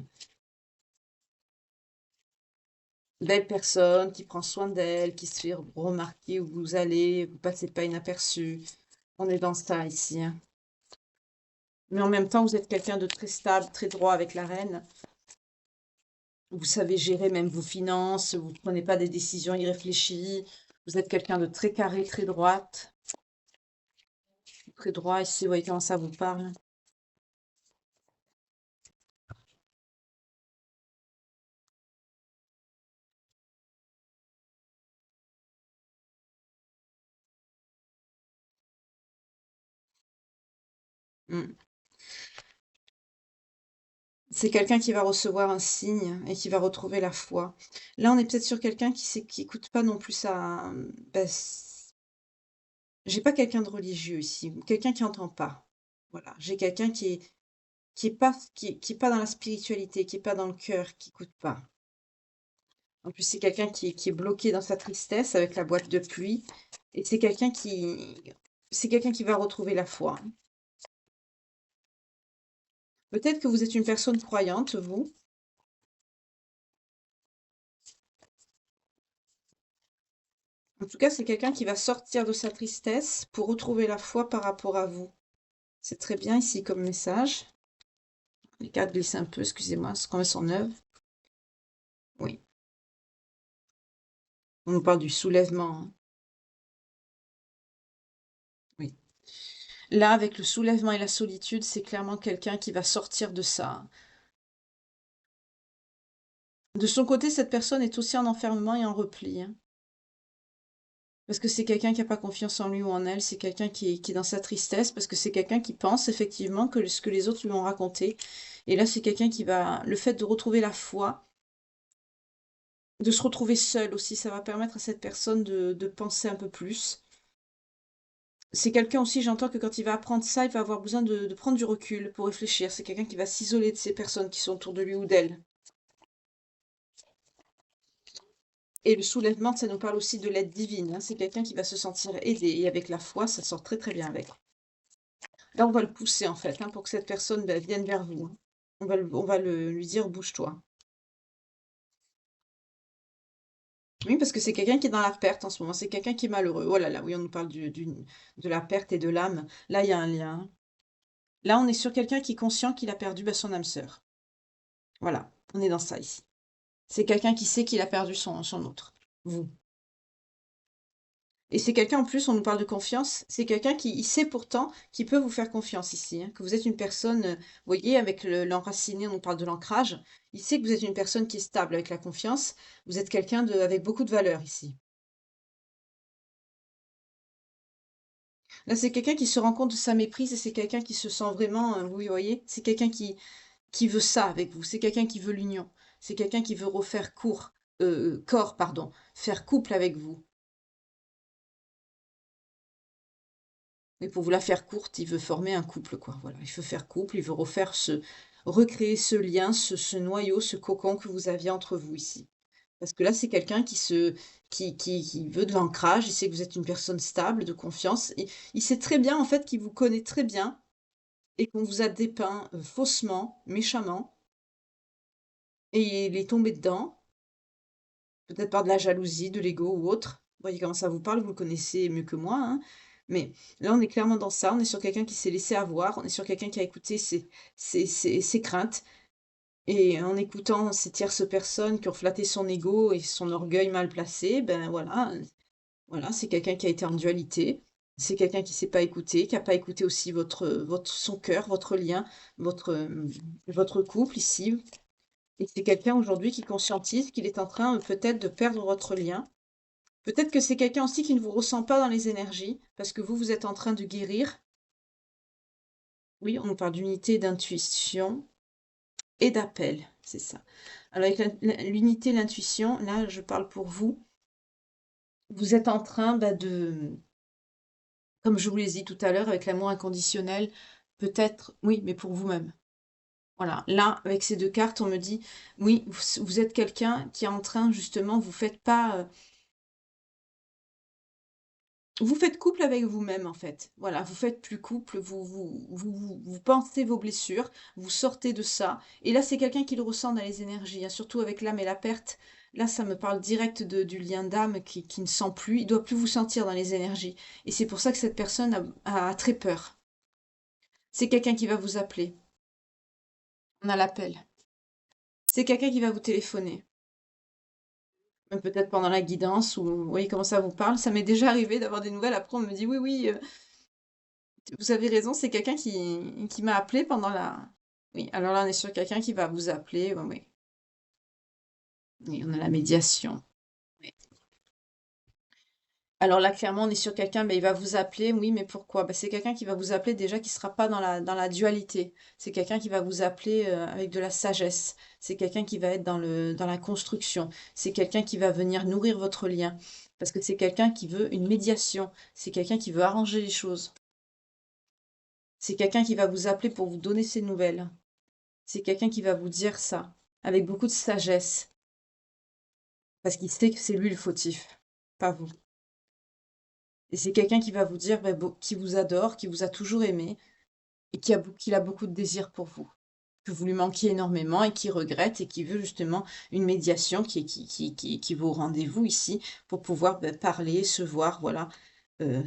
[SPEAKER 1] belle personne qui prend soin d'elle, qui se fait remarquer où vous allez, vous passez pas inaperçu. On est dans ça ici, hein. Mais en même temps, vous êtes quelqu'un de très stable, très droit avec la reine. Vous savez gérer même vos finances, vous ne prenez pas des décisions irréfléchies. Vous êtes quelqu'un de très carré, très droite, très droit. Ici, vous voyez comment ça vous parle. Mm. C'est quelqu'un qui va recevoir un signe et qui va retrouver la foi. Là, on est peut-être sur quelqu'un qui écoute pas non plus ça. J'ai pas quelqu'un de religieux ici, quelqu'un qui entend pas. Voilà, j'ai quelqu'un qui est pas dans la spiritualité, qui est pas dans le cœur, qui écoute pas. En plus, c'est quelqu'un qui est bloqué dans sa tristesse avec la boîte de pluie. Et c'est quelqu'un qui va retrouver la foi. Peut-être que vous êtes une personne croyante, vous. En tout cas, c'est quelqu'un qui va sortir de sa tristesse pour retrouver la foi par rapport à vous. C'est très bien ici comme message. Les cartes glissent un peu, excusez-moi, c'est quand elles sont neuves. Oui, on nous parle du soulèvement, hein. Oui. Là, avec le soulèvement et la solitude, c'est clairement quelqu'un qui va sortir de ça. De son côté, cette personne est aussi en enfermement et en repli, hein. Parce que c'est quelqu'un qui n'a pas confiance en lui ou en elle, c'est quelqu'un qui est dans sa tristesse, parce que c'est quelqu'un qui pense effectivement que ce que les autres lui ont raconté. Et là, c'est quelqu'un qui va, le fait de retrouver la foi, de se retrouver seul aussi, ça va permettre à cette personne de penser un peu plus. C'est quelqu'un aussi, j'entends que quand il va apprendre ça, il va avoir besoin de prendre du recul pour réfléchir. C'est quelqu'un qui va s'isoler de ces personnes qui sont autour de lui ou d'elle. Et le soulèvement, ça nous parle aussi de l'aide divine, hein. C'est quelqu'un qui va se sentir aidé. Et avec la foi, ça sort très très bien avec. Là, on va le pousser en fait, hein, pour que cette personne vienne vers vous, hein. Lui dire bouge-toi. Oui, parce que c'est quelqu'un qui est dans la perte en ce moment. C'est quelqu'un qui est malheureux. Oh là là, oui, on nous parle de la perte et de l'âme. Là, il y a un lien, hein. Là, on est sur quelqu'un qui est conscient qu'il a perdu son âme sœur. Voilà, on est dans ça ici. C'est quelqu'un qui sait qu'il a perdu son autre. Vous. Et c'est quelqu'un, en plus, on nous parle de confiance, c'est quelqu'un qui il sait pourtant qu'il peut vous faire confiance ici, hein, que vous êtes une personne, vous voyez, avec l'enraciné, on nous parle de l'ancrage. Il sait que vous êtes une personne qui est stable avec la confiance. Vous êtes quelqu'un de avec beaucoup de valeur ici. Là, c'est quelqu'un qui se rend compte de sa méprise et c'est quelqu'un qui se sent vraiment, vous voyez, c'est quelqu'un qui veut ça avec vous, c'est quelqu'un qui veut l'union, c'est quelqu'un qui veut refaire corps, pardon, faire couple avec vous. Mais pour vous la faire courte, il veut former un couple, quoi. Voilà, il veut faire couple, il veut recréer ce lien, ce noyau, ce cocon que vous aviez entre vous ici. Parce que là, c'est quelqu'un qui veut de l'ancrage, il sait que vous êtes une personne stable, de confiance. Il sait très bien, en fait, qu'il vous connaît très bien et qu'on vous a dépeint faussement, méchamment, et il est tombé dedans, peut-être par de la jalousie, de l'ego ou autre. Vous voyez comment ça vous parle, vous le connaissez mieux que moi, hein. Mais là, on est clairement dans ça, on est sur quelqu'un qui s'est laissé avoir, on est sur quelqu'un qui a écouté ses craintes, et en écoutant ces tierces personnes qui ont flatté son ego et son orgueil mal placé, ben voilà, c'est quelqu'un qui a été en dualité. C'est quelqu'un qui s'est pas écouté, qui a pas écouté aussi son cœur, votre lien, votre couple ici. Et c'est quelqu'un aujourd'hui qui conscientise qu'il est en train peut-être de perdre votre lien. Peut-être que c'est quelqu'un aussi qui ne vous ressent pas dans les énergies, parce que vous êtes en train de guérir. Oui, on parle d'unité, d'intuition et d'appel, c'est ça. Alors avec l'unité, l'intuition, là, je parle pour vous. Vous êtes en train comme je vous l'ai dit tout à l'heure, avec l'amour inconditionnel, peut-être, oui, mais pour vous-même. Voilà, là, avec ces deux cartes, on me dit, oui, vous êtes quelqu'un qui est en train, justement, vous faites couple avec vous-même, en fait. Voilà, vous faites plus couple, vous pensez vos blessures, vous sortez de ça. Et là, c'est quelqu'un qui le ressent dans les énergies, hein, surtout avec l'âme et la perte. Là, ça me parle direct du lien d'âme qui ne sent plus, il doit plus vous sentir dans les énergies. Et c'est pour ça que cette personne a très peur. C'est quelqu'un qui va vous appeler. On a l'appel. C'est quelqu'un qui va vous téléphoner. Même peut-être pendant la guidance, ou vous voyez comment ça vous parle. Ça m'est déjà arrivé d'avoir des nouvelles. Après, on me dit oui, oui, vous avez raison, c'est quelqu'un qui m'a appelé pendant la. Oui, alors là, on est sur quelqu'un qui va vous appeler. Oui, oui. Oui, on a la médiation. Oui. Alors là, clairement, on est sur quelqu'un, ben, il va vous appeler. Oui, mais pourquoi? Ben, c'est quelqu'un qui va vous appeler déjà qui ne sera pas dans la dualité. C'est quelqu'un qui va vous appeler avec de la sagesse. C'est quelqu'un qui va être dans la construction. C'est quelqu'un qui va venir nourrir votre lien. Parce que c'est quelqu'un qui veut une médiation. C'est quelqu'un qui veut arranger les choses. C'est quelqu'un qui va vous appeler pour vous donner ses nouvelles. C'est quelqu'un qui va vous dire ça avec beaucoup de sagesse. Parce qu'il sait que c'est lui le fautif, pas vous. Et c'est quelqu'un qui va vous dire, bah, qui vous adore, qui vous a toujours aimé, et qu'il a beaucoup de désir pour vous. Que vous lui manquiez énormément et qui regrette et qui veut justement une médiation qui vaut au rendez-vous ici pour pouvoir parler, se voir, voilà.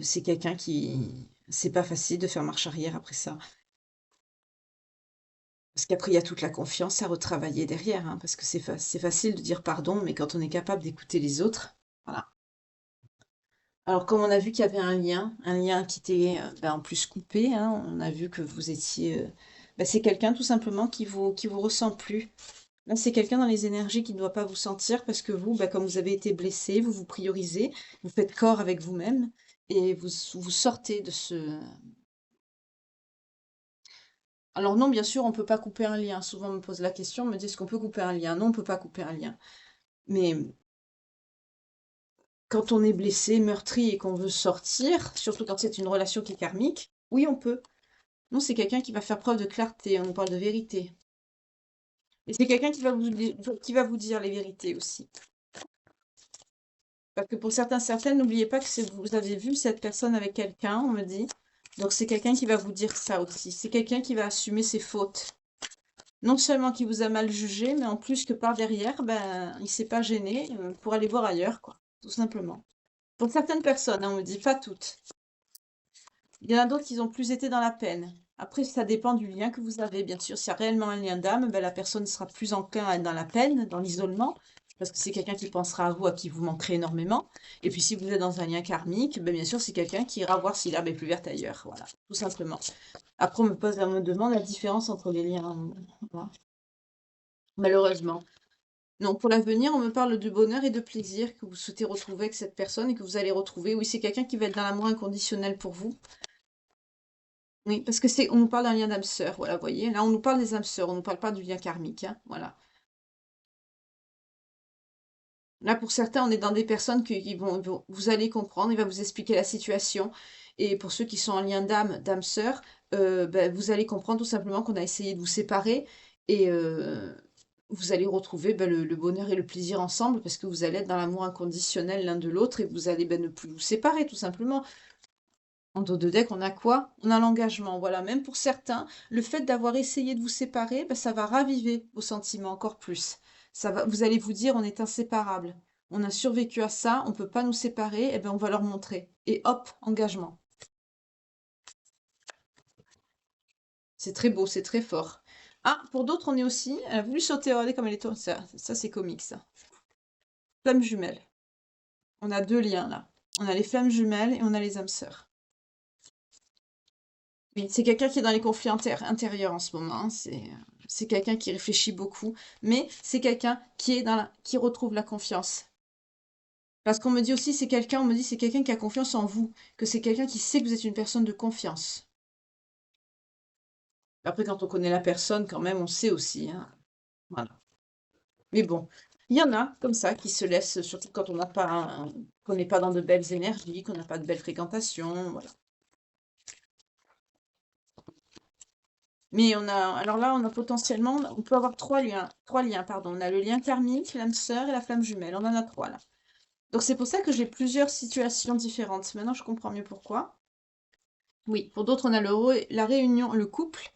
[SPEAKER 1] C'est quelqu'un qui... C'est pas facile de faire marche arrière après ça. Parce qu'après, il y a toute la confiance à retravailler derrière, hein, parce que c'est facile de dire pardon, mais quand on est capable d'écouter les autres, voilà. Alors, comme on a vu qu'il y avait un lien qui était en plus coupé, hein, on a vu que vous étiez... c'est quelqu'un tout simplement qui vous ressent plus. Là, c'est quelqu'un dans les énergies qui ne doit pas vous sentir parce que vous, comme vous avez été blessé, vous vous priorisez, vous faites corps avec vous-même et vous sortez de ce... Alors non, bien sûr, on ne peut pas couper un lien. Souvent, on me pose la question, on me dit est-ce qu'on peut couper un lien? Non, on ne peut pas couper un lien. Mais quand on est blessé, meurtri et qu'on veut sortir, surtout quand c'est une relation qui est karmique, oui, on peut. Non, c'est quelqu'un qui va faire preuve de clarté, on parle de vérité. Et c'est quelqu'un qui va vous dire les vérités aussi. Parce que pour certaines, n'oubliez pas que vous avez vu cette personne avec quelqu'un, on me dit. Donc c'est quelqu'un qui va vous dire ça aussi. C'est quelqu'un qui va assumer ses fautes. Non seulement qui vous a mal jugé, mais en plus que par derrière, il s'est pas gêné pour aller voir ailleurs, quoi. Tout simplement. Pour certaines personnes, hein, on me dit pas toutes. Il y en a d'autres qui ont plus été dans la peine. Après, ça dépend du lien que vous avez, bien sûr. S'il y a réellement un lien d'âme, la personne sera plus enclin à être dans la peine, dans l'isolement. Parce que c'est quelqu'un qui pensera à vous, à qui vous manquerez énormément. Et puis si vous êtes dans un lien karmique, ben, bien sûr, c'est quelqu'un qui ira voir si l'herbe est plus verte ailleurs. Voilà, tout simplement. Après, on me demande la différence entre les liens. Voilà. Malheureusement. Non, pour l'avenir, on me parle de bonheur et de plaisir que vous souhaitez retrouver avec cette personne et que vous allez retrouver. Oui, c'est quelqu'un qui va être dans l'amour inconditionnel pour vous. Oui, parce que on nous parle d'un lien d'âme sœur, voilà, vous voyez. Là, on nous parle des âmes sœurs, on ne nous parle pas du lien karmique, hein, voilà. Là, pour certains, on est dans des personnes vous allez comprendre, il va vous expliquer la situation. Et pour ceux qui sont en lien d'âme sœur, ben, vous allez comprendre tout simplement qu'on a essayé de vous séparer et vous allez retrouver ben, le bonheur et le plaisir ensemble parce que vous allez être dans l'amour inconditionnel l'un de l'autre et vous allez ben, ne plus vous séparer tout simplement. En dos de deck, on a quoi? On a l'engagement. Voilà, même pour certains, le fait d'avoir essayé de vous séparer, ben, ça va raviver vos sentiments encore plus. Vous allez vous dire, on est inséparables. On a survécu à ça, on ne peut pas nous séparer, et ben on va leur montrer. Et hop, engagement. C'est très beau, c'est très fort. Ah, pour d'autres, on est aussi. Elle a voulu sauter, regardez comme elle est. Ça c'est comique, ça. Flammes jumelles. On a deux liens là. On a les flammes jumelles et on a les âmes sœurs. Oui, c'est quelqu'un qui est dans les conflits intérieurs en ce moment, hein. C'est quelqu'un qui réfléchit beaucoup, mais c'est quelqu'un qui est qui retrouve la confiance. Parce qu'on me dit aussi, on me dit c'est quelqu'un qui a confiance en vous, que c'est quelqu'un qui sait que vous êtes une personne de confiance. Après, quand on connaît la personne, quand même, on sait aussi, hein. Voilà. Mais bon, il y en a comme ça qui se laissent, surtout quand on n'a pas, qu'on n'est pas dans de belles énergies, qu'on n'a pas de belles fréquentations, voilà. Mais alors là, on a potentiellement, on peut avoir trois liens, pardon. On a le lien karmique, l'âme sœur et la flamme jumelle. On en a trois là. Donc c'est pour ça que j'ai plusieurs situations différentes. Maintenant, je comprends mieux pourquoi. Oui, pour d'autres, on a la réunion, le couple.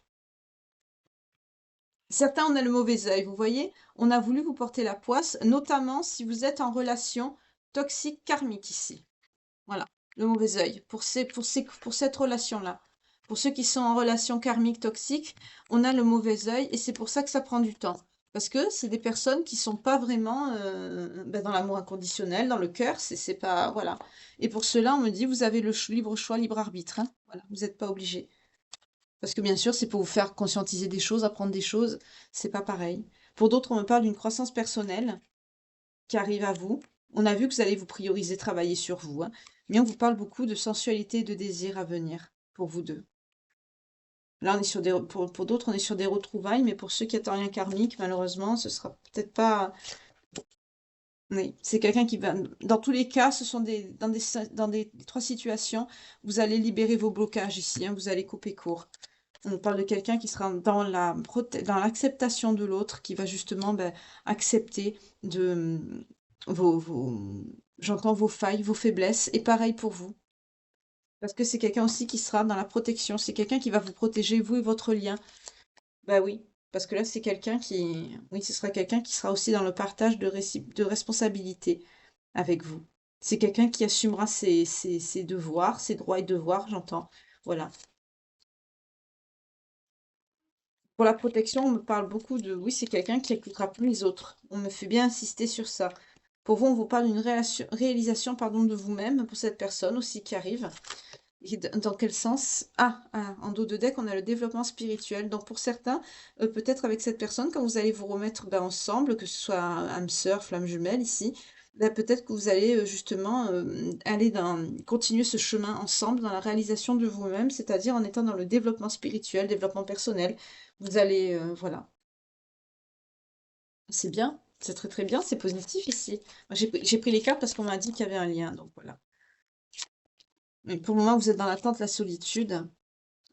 [SPEAKER 1] Certains, on a le mauvais œil. Vous voyez, on a voulu vous porter la poisse, notamment si vous êtes en relation toxique karmique ici. Voilà, le mauvais œil pour cette relation-là. Pour ceux qui sont en relation karmique toxique, on a le mauvais œil et c'est pour ça que ça prend du temps. Parce que c'est des personnes qui sont pas vraiment ben, dans l'amour inconditionnel, dans le cœur, c'est pas voilà. Et pour cela, on me dit vous avez le libre choix, libre arbitre, hein. Voilà, vous n'êtes pas obligé. Parce que bien sûr, c'est pour vous faire conscientiser des choses, apprendre des choses, c'est pas pareil. Pour d'autres, on me parle d'une croissance personnelle qui arrive à vous. On a vu que vous allez vous prioriser, travailler sur vous, hein. Mais on vous parle beaucoup de sensualité et de désir à venir pour vous deux. Là, on est sur pour d'autres, on est sur des retrouvailles, mais pour ceux qui ont rien karmique, malheureusement, ce sera peut-être pas. Oui, c'est quelqu'un qui va. Dans tous les cas, ce sont dans des trois situations, vous allez libérer vos blocages ici, hein, vous allez couper court. On parle de quelqu'un qui sera dans l'acceptation de l'autre, qui va justement ben, accepter de j'entends vos failles, vos faiblesses, et pareil pour vous. Parce que c'est quelqu'un aussi qui sera dans la protection, c'est quelqu'un qui va vous protéger, vous et votre lien. Bah oui, parce que là, c'est quelqu'un oui, ce sera quelqu'un qui sera aussi dans le partage de responsabilités avec vous. C'est quelqu'un qui assumera ses devoirs, ses droits et devoirs, j'entends. Voilà. Pour la protection, on me parle beaucoup de oui, c'est quelqu'un qui écoutera plus les autres. On me fait bien insister sur ça. Pour vous, on vous parle d'une réalisation pardon, de vous-même pour cette personne aussi qui arrive. Et dans quel sens? En dos de deck, on a le développement spirituel. Donc pour certains, peut-être avec cette personne, quand vous allez vous remettre ben, ensemble, que ce soit âme sœur, flamme jumelle ici, ben, peut-être que vous allez justement continuer ce chemin ensemble dans la réalisation de vous-même, c'est-à-dire en étant dans le développement spirituel, développement personnel. Vous allez, voilà. C'est bien, c'est très très bien, c'est positif ici. Moi, j'ai pris les cartes parce qu'on m'a dit qu'il y avait un lien, donc voilà. Mais pour le moment, vous êtes dans l'attente, la solitude.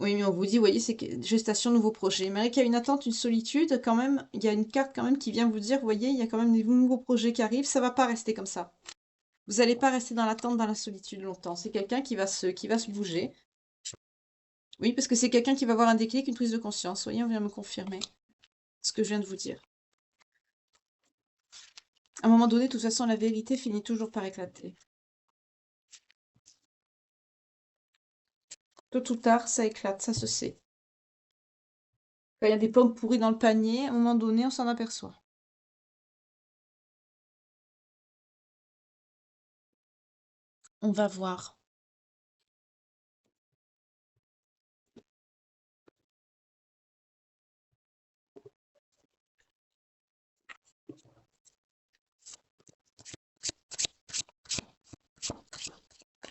[SPEAKER 1] Oui, mais on vous dit, vous voyez, c'est gestation, nouveau projet. Mais qu'il y a une attente, une solitude, quand même, il y a une carte quand même qui vient vous dire, vous voyez, il y a quand même des nouveaux projets qui arrivent, ça va pas rester comme ça. Vous n'allez pas rester dans l'attente, dans la solitude longtemps. C'est quelqu'un qui va se bouger. Oui, parce que c'est quelqu'un qui va avoir un déclic, une prise de conscience. Vous voyez, on vient me confirmer ce que je viens de vous dire. À un moment donné, de toute façon, la vérité finit toujours par éclater. Tôt ou tard, ça éclate, ça se sait. Quand il y a des pommes pourries dans le panier, à un moment donné, on s'en aperçoit. On va voir.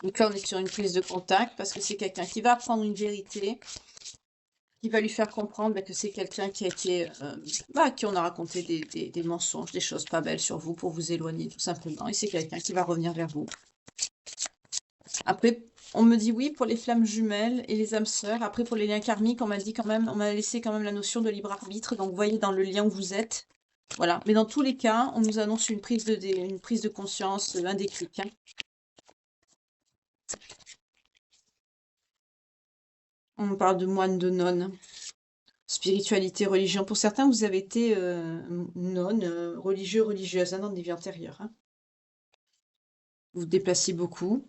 [SPEAKER 1] Donc là, on est sur une prise de contact parce que c'est quelqu'un qui va apprendre une vérité, qui va lui faire comprendre que c'est quelqu'un qui a été, à qui on a raconté des mensonges, des choses pas belles sur vous pour vous éloigner tout simplement. Et c'est quelqu'un qui va revenir vers vous. Après, on me dit oui pour les flammes jumelles et les âmes sœurs. Après, pour les liens karmiques, on m'a dit quand même, on m'a laissé quand même la notion de libre arbitre. Donc, vous voyez dans le lien où vous êtes. Voilà. Mais dans tous les cas, on nous annonce une prise de conscience indécrite. Hein. On me parle de moine, de nonne. Spiritualité, religion. Pour certains, vous avez été nonne, religieux, religieuse dans des vies antérieures. Hein. Vous vous déplacez beaucoup.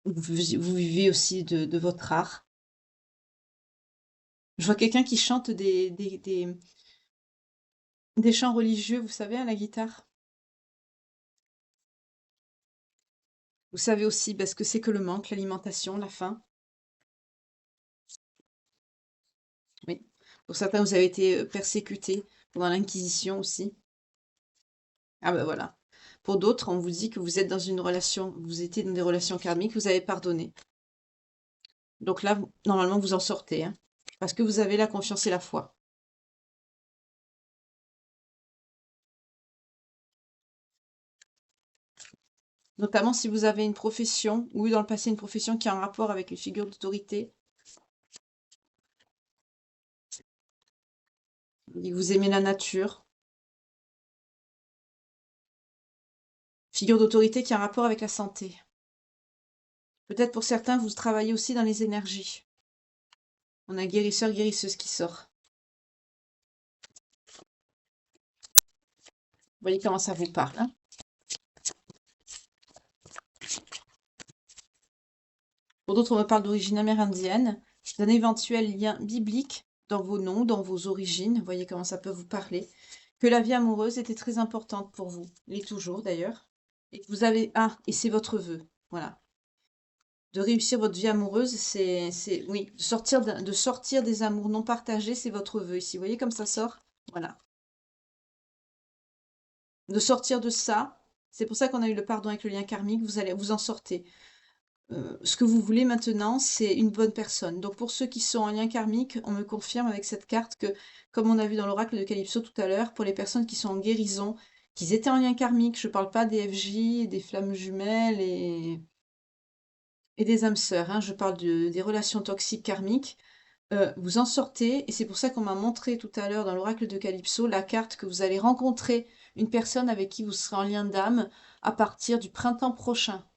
[SPEAKER 1] Vous vivez aussi de votre art. Je vois quelqu'un qui chante des chants religieux, vous savez, à la guitare. Vous savez aussi ce que c'est que le manque, l'alimentation, la faim. Oui. Pour certains, vous avez été persécutés pendant l'Inquisition aussi. Ah ben voilà. Pour d'autres, on vous dit que vous êtes dans une relation, vous étiez dans des relations karmiques, vous avez pardonné. Donc là, normalement, vous en sortez, hein, parce que vous avez la confiance et la foi. Notamment si vous avez une profession, ou eu dans le passé une profession qui a un rapport avec une figure d'autorité, et que vous aimez la nature, figure d'autorité qui a un rapport avec la santé. Peut-être pour certains, vous travaillez aussi dans les énergies. On a guérisseur, guérisseuse qui sort. Vous voyez comment ça vous parle. Hein. Pour d'autres, on me parle d'origine amérindienne, d'un éventuel lien biblique dans vos noms, dans vos origines. Vous voyez comment ça peut vous parler. Que la vie amoureuse était très importante pour vous. Elle est toujours d'ailleurs. Et que vous avez... Ah, et c'est votre vœu. Voilà. De réussir votre vie amoureuse, oui, de sortir des amours non partagés, c'est votre vœu ici. Vous voyez comme ça sort? Voilà. De sortir de ça, c'est pour ça qu'on a eu le pardon avec le lien karmique, vous allez vous en sortir. Ce que vous voulez maintenant, c'est une bonne personne. Donc pour ceux qui sont en lien karmique, on me confirme avec cette carte que, comme on a vu dans l'oracle de Calypso tout à l'heure, pour les personnes qui sont en guérison, qu'ils étaient en lien karmique, je ne parle pas des FJ, des flammes jumelles et des âmes sœurs, hein, je parle des relations toxiques karmiques, vous en sortez, et c'est pour ça qu'on m'a montré tout à l'heure dans l'oracle de Calypso la carte que vous allez rencontrer une personne avec qui vous serez en lien d'âme à partir du printemps prochain.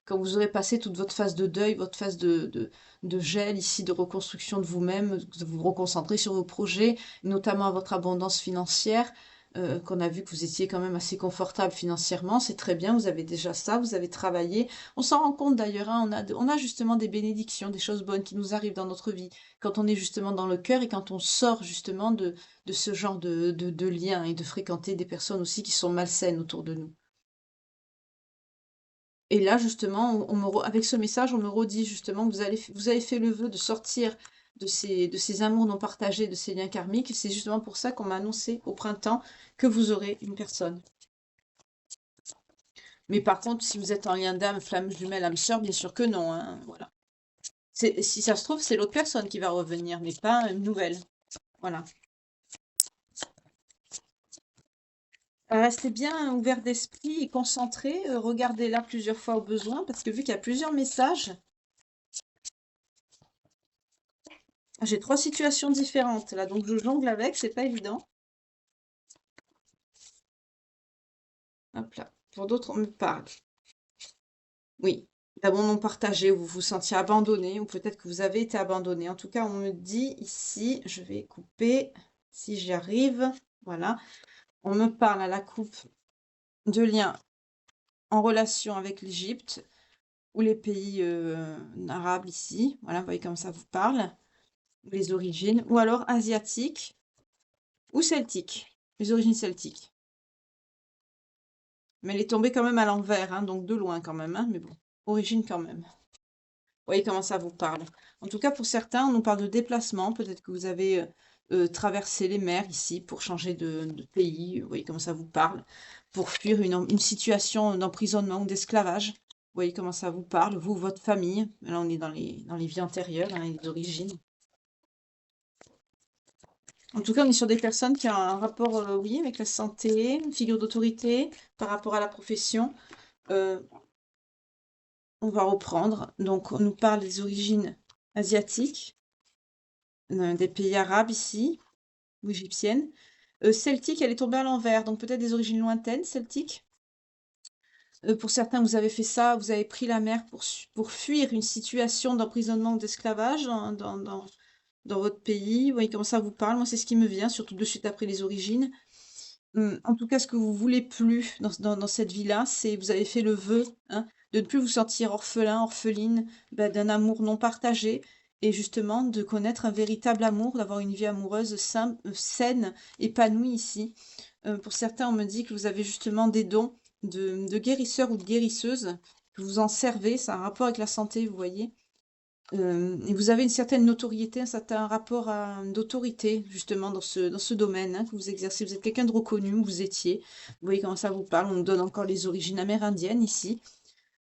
[SPEAKER 1] Quand vous aurez passé toute votre phase de deuil, votre phase de gel ici, de reconstruction de vous-même, de vous reconcentrer sur vos projets, notamment à votre abondance financière, qu'on a vu que vous étiez quand même assez confortable financièrement, c'est très bien, vous avez déjà ça, vous avez travaillé. On s'en rend compte d'ailleurs, hein, on a justement des bénédictions, des choses bonnes qui nous arrivent dans notre vie, quand on est justement dans le cœur et quand on sort justement de ce genre de liens et de fréquenter des personnes aussi qui sont malsaines autour de nous. Et là, justement, avec ce message, on me redit justement que vous avez fait le vœu de sortir de ces amours non partagés, de ces liens karmiques. Et c'est justement pour ça qu'on m'a annoncé au printemps que vous aurez une personne. Mais par contre, si vous êtes en lien d'âme, flamme jumelle, âme sœur, bien sûr que non. Hein, voilà. Si ça se trouve, c'est l'autre personne qui va revenir, mais pas une nouvelle. Voilà. Restez bien ouvert d'esprit et concentré. Regardez-la plusieurs fois au besoin, parce que vu qu'il y a plusieurs messages, j'ai 3 situations différentes là, donc je jongle avec, c'est pas évident. Hop là. Pour d'autres, on me parle. Oui, d'abandon partagé, où vous vous sentiez abandonné, ou peut-être que vous avez été abandonné. En tout cas, on me dit ici, je vais couper, si j'y arrive, voilà. On me parle à la coupe de liens en relation avec l'Égypte, ou les pays arabes ici. Voilà, vous voyez comme ça vous parle, les origines, ou alors asiatiques, ou celtiques, les origines celtiques. Mais elle est tombée quand même à l'envers, hein, donc de loin quand même, hein, mais bon, origine quand même. Vous voyez comment ça vous parle. En tout cas, pour certains, on nous parle de déplacement. Peut-être que vous avez traversé les mers ici pour changer de pays. Vous voyez comment ça vous parle. Pour fuir une situation d'emprisonnement ou d'esclavage. Vous voyez comment ça vous parle, vous, votre famille. Là, on est dans les vies antérieures, hein, les origines. En tout cas, on est sur des personnes qui ont un rapport, oui, avec la santé, une figure d'autorité par rapport à la profession. Euh, on va reprendre. Donc, on nous parle des origines asiatiques, des pays arabes ici, ou égyptiennes. Celtique, elle est tombée à l'envers, donc peut-être des origines lointaines, celtiques. Pour certains, vous avez fait ça, vous avez pris la mer pour fuir une situation d'emprisonnement ou d'esclavage dans votre pays. Vous voyez comment ça vous parle. Moi, c'est ce qui me vient, surtout de suite après les origines. En tout cas, ce que vous voulez plus dans cette vie-là, c'est vous avez fait le vœu, hein, de ne plus vous sentir orphelin, orpheline, d'un amour non partagé, et justement de connaître un véritable amour, d'avoir une vie amoureuse saine, épanouie ici. Pour certains, on me dit que vous avez justement des dons de guérisseur ou de guérisseuse, que vous en servez, ça a un rapport avec la santé, vous voyez. Et vous avez une certaine notoriété, un certain rapport d'autorité, justement, dans ce domaine, hein, que vous exercez. Vous êtes quelqu'un de reconnu, vous étiez. Vous voyez comment ça vous parle. On nous donne encore les origines amérindiennes ici.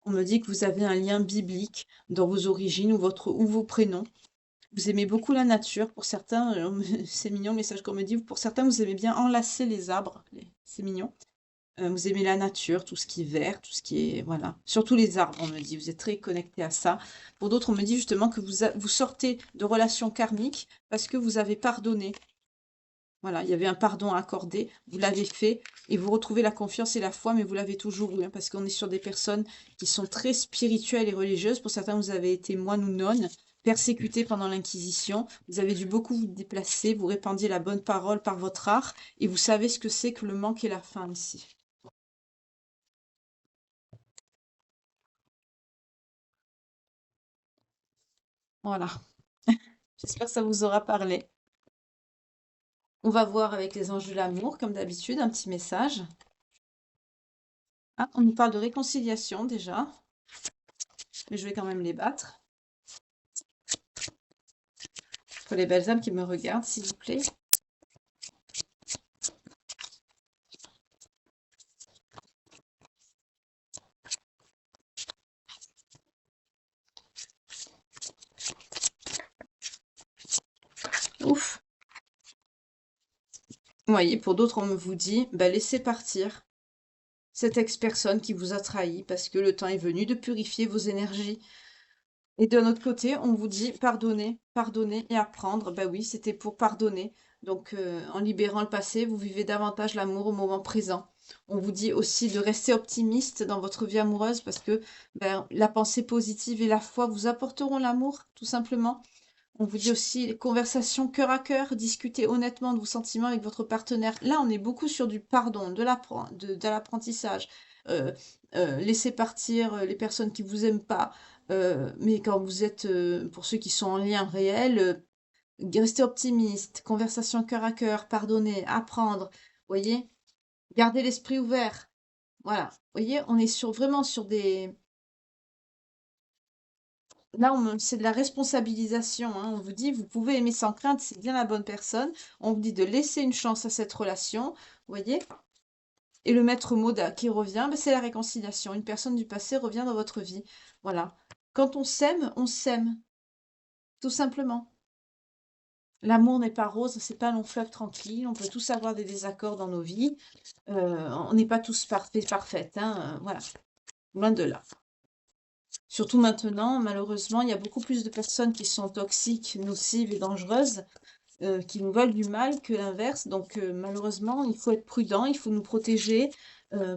[SPEAKER 1] On me dit que vous avez un lien biblique dans vos origines ou vos prénoms. Vous aimez beaucoup la nature. Pour certains, c'est mignon le message qu'on me dit. Pour certains, vous aimez bien enlacer les arbres. C'est mignon. Vous aimez la nature, tout ce qui est vert, tout ce qui est... Voilà. Surtout les arbres, on me dit. Vous êtes très connecté à ça. Pour d'autres, on me dit justement que vous sortez de relations karmiques parce que vous avez pardonné. Voilà, il y avait un pardon à accorder, vous l'avez fait, et vous retrouvez la confiance et la foi, mais vous l'avez toujours eu, hein, parce qu'on est sur des personnes qui sont très spirituelles et religieuses. Pour certains, vous avez été moine ou nonne, persécuté pendant l'Inquisition. Vous avez dû beaucoup vous déplacer, vous répandiez la bonne parole par votre art, et vous savez ce que c'est que le manque et la faim ici. Voilà. J'espère que ça vous aura parlé. On va voir avec les anges de l'amour, comme d'habitude, un petit message. Ah, on nous parle de réconciliation déjà, mais je vais quand même les battre. Pour les belles âmes qui me regardent, s'il vous plaît. Ouf. Vous voyez, pour d'autres, on me vous dit, bah, laissez partir cette ex-personne qui vous a trahi parce que le temps est venu de purifier vos énergies. Et d'un autre côté, on vous dit pardonner, pardonner et apprendre. Bah oui, c'était pour pardonner. Donc, en libérant le passé, vous vivez davantage l'amour au moment présent. On vous dit aussi de rester optimiste dans votre vie amoureuse parce que ben, la pensée positive et la foi vous apporteront l'amour, tout simplement. On vous dit aussi les conversations cœur à cœur, discuter honnêtement de vos sentiments avec votre partenaire. Là, on est beaucoup sur du pardon, de l'apprentissage. Euh, Laisser partir les personnes qui vous aiment pas. Mais quand vous êtes, pour ceux qui sont en lien réel, restez optimiste, conversation cœur à cœur, pardonner, apprendre. Voyez, gardez l'esprit ouvert. Voilà. Voyez, on est vraiment sur des, là, c'est de la responsabilisation, hein. On vous dit, vous pouvez aimer sans crainte, c'est bien la bonne personne. On vous dit de laisser une chance à cette relation, vous voyez. Et le maître mot qui revient, ben, c'est la réconciliation. Une personne du passé revient dans votre vie. Voilà. Quand on s'aime, tout simplement. L'amour n'est pas rose, c'est pas un long fleuve tranquille. On peut tous avoir des désaccords dans nos vies. On n'est pas tous parfaits, parfaites, hein. Voilà. Loin de là. Surtout maintenant, malheureusement, il y a beaucoup plus de personnes qui sont toxiques, nocives et dangereuses, qui nous veulent du mal que l'inverse. Donc, malheureusement, il faut être prudent, il faut nous protéger,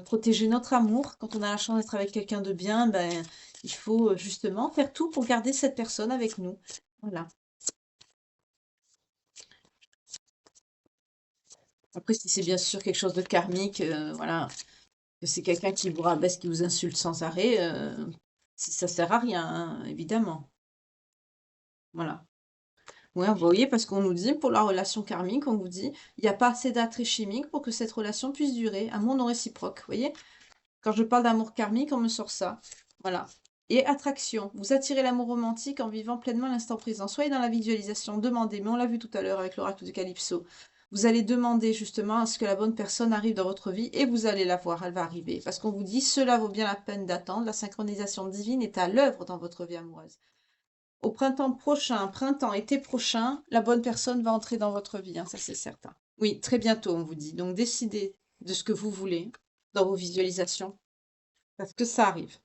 [SPEAKER 1] protéger notre amour. Quand on a la chance d'être avec quelqu'un de bien, ben, il faut justement faire tout pour garder cette personne avec nous. Voilà. Après, si c'est bien sûr quelque chose de karmique, voilà, que c'est quelqu'un qui vous rabaisse, qui vous insulte sans arrêt, ça sert à rien, hein, évidemment. Voilà. Ouais, vous voyez, parce qu'on nous dit, pour la relation karmique, on vous dit, il n'y a pas assez d'attrait chimique pour que cette relation puisse durer, amour non réciproque, vous voyez? Quand je parle d'amour karmique, on me sort ça. Voilà. Et attraction. Vous attirez l'amour romantique en vivant pleinement l'instant présent. Soyez dans la visualisation, demandez, mais on l'a vu tout à l'heure avec l'oracle de Calypso. Vous allez demander justement à ce que la bonne personne arrive dans votre vie et vous allez la voir, elle va arriver. Parce qu'on vous dit, cela vaut bien la peine d'attendre, la synchronisation divine est à l'œuvre dans votre vie amoureuse. Au printemps prochain, printemps, été prochain, la bonne personne va entrer dans votre vie, hein, ça c'est certain. Oui, très bientôt, on vous dit. Donc décidez de ce que vous voulez dans vos visualisations, parce que ça arrive.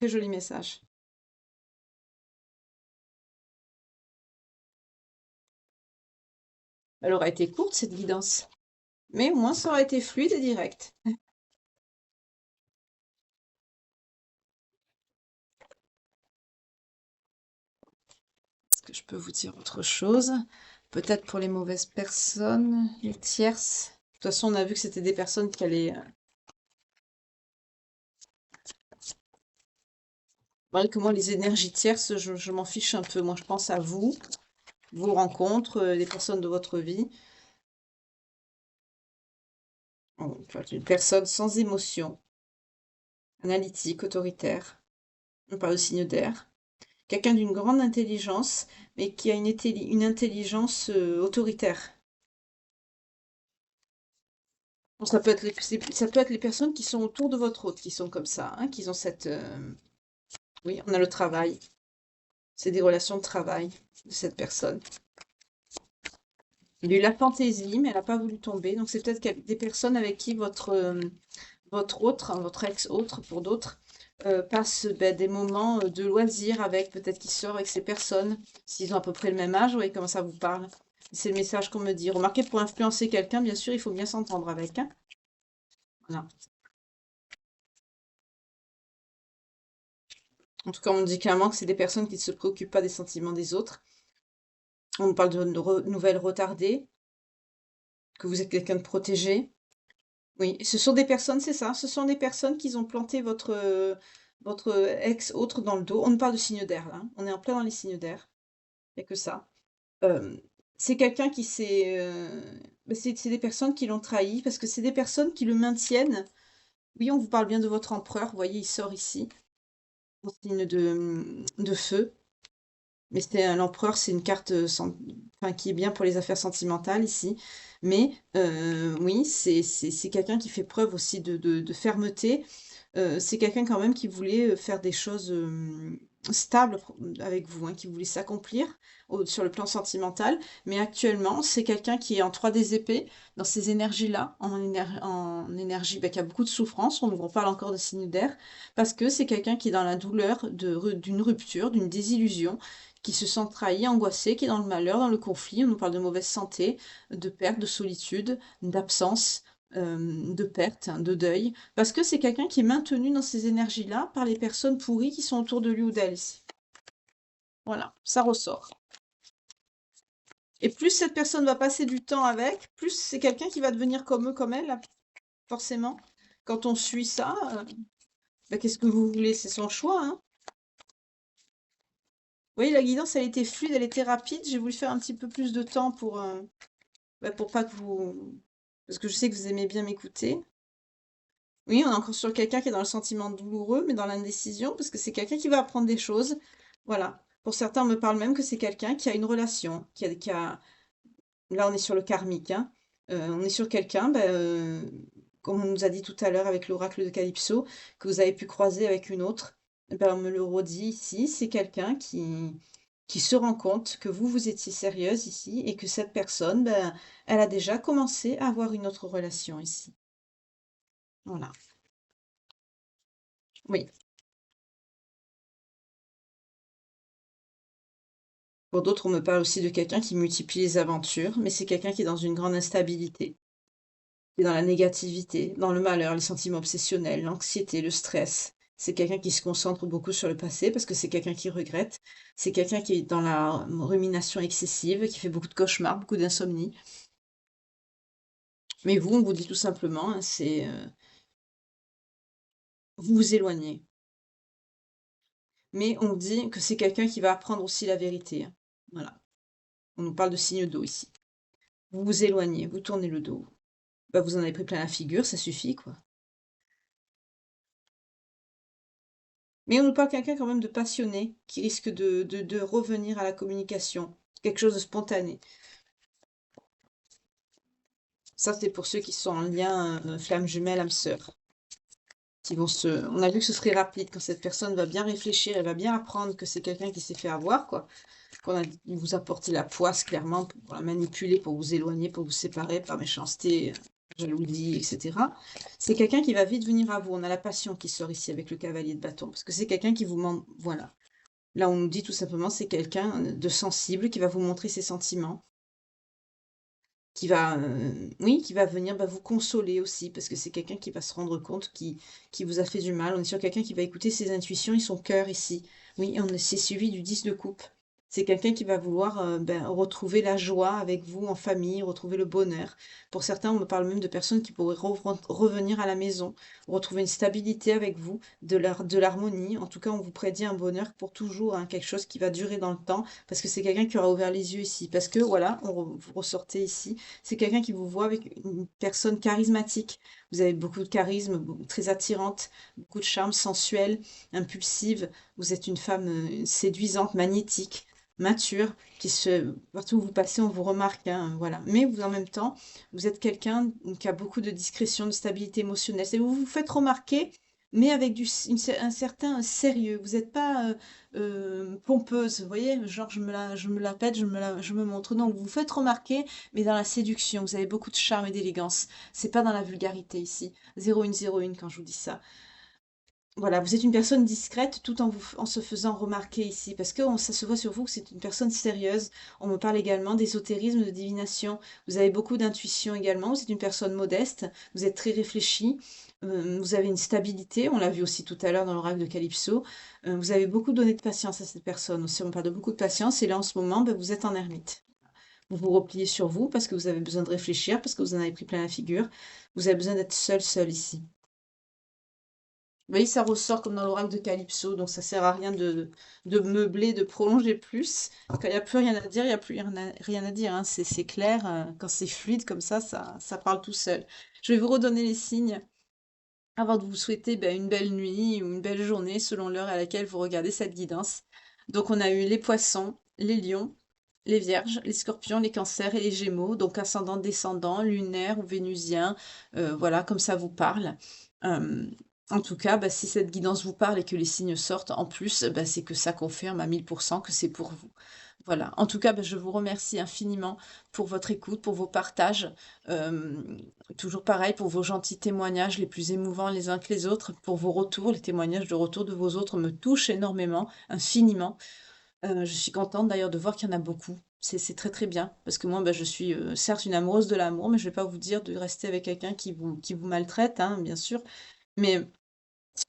[SPEAKER 1] Très joli message. Elle aura été courte, cette guidance, mais au moins ça aura été fluide et direct. Est-ce que je peux vous dire autre chose? Peut-être pour les mauvaises personnes, les tierces. De toute façon, on a vu que c'était des personnes qui allaient... Voilà, que moi, les énergies tierces, je m'en fiche un peu. Moi, je pense à vous, vos rencontres, les personnes de votre vie. Enfin, une personne sans émotion, analytique, autoritaire. On parle de signe d'air. Quelqu'un d'une grande intelligence, mais qui a une intelligence autoritaire. Bon, ça peut être les personnes qui sont autour de votre hôte, qui sont comme ça, hein, qui ont cette... Oui, on a le travail. C'est des relations de travail de cette personne. Il y a eu la fantaisie, mais elle n'a pas voulu tomber. Donc c'est peut-être des personnes avec qui votre autre, hein, votre ex-autre pour d'autres, passe ben, des moments de loisirs avec, peut-être qu'il sort avec ces personnes, s'ils ont à peu près le même âge, vous voyez comment ça vous parle. C'est le message qu'on me dit. Remarquez, pour influencer quelqu'un, bien sûr, il faut bien s'entendre avec. Hein. Voilà. En tout cas, on me dit clairement que c'est des personnes qui ne se préoccupent pas des sentiments des autres. On me parle de nouvelles retardées, que vous êtes quelqu'un de protégé. Oui, et ce sont des personnes, c'est ça, ce sont des personnes qui ont planté votre ex-autre dans le dos. On ne parle de signes d'air, là. Hein. On est en plein dans les signes d'air. Il n'y a que ça. C'est quelqu'un qui s'est... bah, c'est des personnes qui l'ont trahi, parce que c'est des personnes qui le maintiennent. Oui, on vous parle bien de votre empereur. Vous voyez, il sort ici, en signe de feu. Mais l'empereur, c'est une carte enfin, qui est bien pour les affaires sentimentales ici. Mais oui, c'est quelqu'un qui fait preuve aussi de fermeté. C'est quelqu'un quand même qui voulait faire des choses stables avec vous, hein, qui voulait s'accomplir sur le plan sentimental. Mais actuellement, c'est quelqu'un qui est en 3 des épées, dans ces énergies-là, en énergie bah, qui a beaucoup de souffrance. On nous reparle encore de signes d'air, parce que c'est quelqu'un qui est dans la douleur d'une rupture, d'une désillusion, qui se sent trahi, angoissé, qui est dans le malheur, dans le conflit. On nous parle de mauvaise santé, de perte, de solitude, d'absence, de perte, hein, de deuil, parce que c'est quelqu'un qui est maintenu dans ces énergies-là par les personnes pourries qui sont autour de lui ou d'elle ici. Voilà, ça ressort. Et plus cette personne va passer du temps avec, plus c'est quelqu'un qui va devenir comme eux, comme elle, là, forcément. Quand on suit ça, bah, qu'est-ce que vous voulez? C'est son choix, hein. Vous voyez, la guidance, elle était fluide, elle était rapide. J'ai voulu faire un petit peu plus de temps bah, pour pas que vous... Parce que je sais que vous aimez bien m'écouter. Oui, on est encore sur quelqu'un qui est dans le sentiment douloureux, mais dans l'indécision, parce que c'est quelqu'un qui va apprendre des choses. Voilà. Pour certains, on me parle même que c'est quelqu'un qui a une relation, Là, on est sur le karmique, hein. On est sur quelqu'un, ben, comme on nous a dit tout à l'heure avec l'oracle de Calypso, que vous avez pu croiser avec une autre. Eh ben, on me le redit ici, c'est quelqu'un qui se rend compte que vous étiez sérieuse ici et que cette personne, ben, elle a déjà commencé à avoir une autre relation ici. Voilà. Oui. Pour d'autres, on me parle aussi de quelqu'un qui multiplie les aventures, mais c'est quelqu'un qui est dans une grande instabilité, qui est dans la négativité, dans le malheur, les sentiments obsessionnels, l'anxiété, le stress. C'est quelqu'un qui se concentre beaucoup sur le passé parce que c'est quelqu'un qui regrette. C'est quelqu'un qui est dans la rumination excessive, qui fait beaucoup de cauchemars, beaucoup d'insomnie. Mais vous, on vous dit tout simplement, hein, vous vous éloignez. Mais on dit que c'est quelqu'un qui va apprendre aussi la vérité. Hein. Voilà. On nous parle de signes d'eau ici. vous vous éloignez, vous tournez le dos. Bah, vous en avez pris plein la figure, ça suffit, quoi. Mais on nous parle quelqu'un quand même de passionné, qui risque de revenir à la communication, quelque chose de spontané. Ça, c'est pour ceux qui sont en lien, flamme jumelle, âme sœur, qui vont se on a vu que ce serait rapide quand cette personne va bien réfléchir, elle va bien apprendre que c'est quelqu'un qui s'est fait avoir, quoi. Qu'on a vous apporter la poisse clairement pour la manipuler, pour vous éloigner, pour vous séparer par méchanceté, jalousie, et cetera. C'est quelqu'un qui va vite venir à vous. On a la passion qui sort ici avec le cavalier de bâton, parce que c'est quelqu'un qui vous ment voilà. Là, on nous dit tout simplement, c'est quelqu'un de sensible qui va vous montrer ses sentiments, qui va, oui, qui va venir, bah, vous consoler aussi, parce que c'est quelqu'un qui va se rendre compte qui vous a fait du mal. On est sur quelqu'un qui va écouter ses intuitions et son cœur ici. Oui, c'est suivi du 10 de coupe. C'est quelqu'un qui va vouloir, ben, retrouver la joie avec vous en famille, retrouver le bonheur. Pour certains, on me parle même de personnes qui pourraient revenir à la maison, retrouver une stabilité avec vous, de l'harmonie. En tout cas, on vous prédit un bonheur pour toujours, hein, quelque chose qui va durer dans le temps, parce que c'est quelqu'un qui aura ouvert les yeux ici. Parce que, voilà, vous ressortez ici, c'est quelqu'un qui vous voit avec une personne charismatique. Vous avez beaucoup de charisme, très attirante, beaucoup de charme sensuel, impulsive. Vous êtes une femme séduisante, magnétique, mature, partout où vous passez, on vous remarque, hein, voilà. Mais vous, en même temps, vous êtes quelqu'un qui a beaucoup de discrétion, de stabilité émotionnelle. C'est vous vous faites remarquer, mais avec un certain sérieux. Vous n'êtes pas pompeuse, vous voyez, genre je me la pète, je me montre. Non, vous vous faites remarquer, mais dans la séduction. Vous avez beaucoup de charme et d'élégance. C'est pas dans la vulgarité ici. 0101 quand je vous dis ça. Voilà, vous êtes une personne discrète tout en se faisant remarquer ici, parce que ça se voit sur vous que c'est une personne sérieuse. On me parle également d'ésotérisme, de divination. Vous avez beaucoup d'intuition également. Vous êtes une personne modeste. Vous êtes très réfléchi. Vous avez une stabilité. On l'a vu aussi tout à l'heure dans l'oracle de Calypso. Vous avez beaucoup donné de patience à cette personne aussi. On me parle de beaucoup de patience. Et là, en ce moment, ben, vous êtes en ermite. Vous vous repliez sur vous parce que vous avez besoin de réfléchir, parce que vous en avez pris plein la figure. Vous avez besoin d'être seul ici. Vous voyez, ça ressort comme dans l'oracle de Calypso, donc ça sert à rien de meubler, de prolonger plus. Quand il n'y a plus rien à dire, il n'y a plus rien à dire, hein. C'est clair, quand c'est fluide comme ça parle tout seul. Je vais vous redonner les signes avant de vous souhaiter ben, une belle nuit ou une belle journée selon l'heure à laquelle vous regardez cette guidance. Donc on a eu les poissons, les lions, les vierges, les scorpions, les cancers et les gémeaux, donc ascendant, descendant, lunaire ou vénusien, voilà, comme ça vous parle. Euh, En tout cas, bah, si cette guidance vous parle et que les signes sortent en plus, bah, c'est que ça confirme à 1000% que c'est pour vous. Voilà. En tout cas, bah, je vous remercie infiniment pour votre écoute, pour vos partages. Euh, Toujours pareil pour vos gentils témoignages les plus émouvants les uns que les autres, pour vos retours, les témoignages de retour de vos autres me touchent énormément, infiniment. Je suis contente d'ailleurs de voir qu'il y en a beaucoup. C'est très très bien, parce que moi, bah, je suis certes une amoureuse de l'amour, mais je vais pas vous dire de rester avec quelqu'un qui vous maltraite, hein, bien sûr. Mais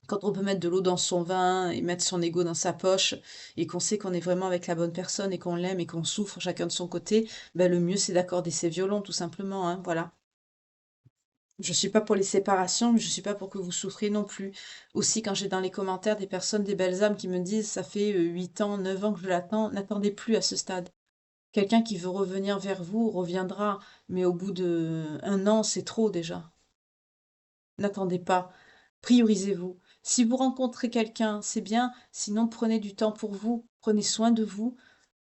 [SPEAKER 1] quand on peut mettre de l'eau dans son vin et mettre son ego dans sa poche, et qu'on sait qu'on est vraiment avec la bonne personne et qu'on l'aime et qu'on souffre chacun de son côté, ben le mieux c'est d'accorder ses violons, tout simplement, hein, voilà. Je suis pas pour les séparations, mais je suis pas pour que vous souffriez non plus. Aussi, quand j'ai dans les commentaires des personnes, des belles âmes qui me disent, ça fait 8 ans, 9 ans que je l'attends, n'attendez plus à ce stade. Quelqu'un qui veut revenir vers vous reviendra, mais au bout de un an, c'est trop déjà. N'attendez pas. Priorisez-vous. Si vous rencontrez quelqu'un, c'est bien. Sinon, prenez du temps pour vous. Prenez soin de vous.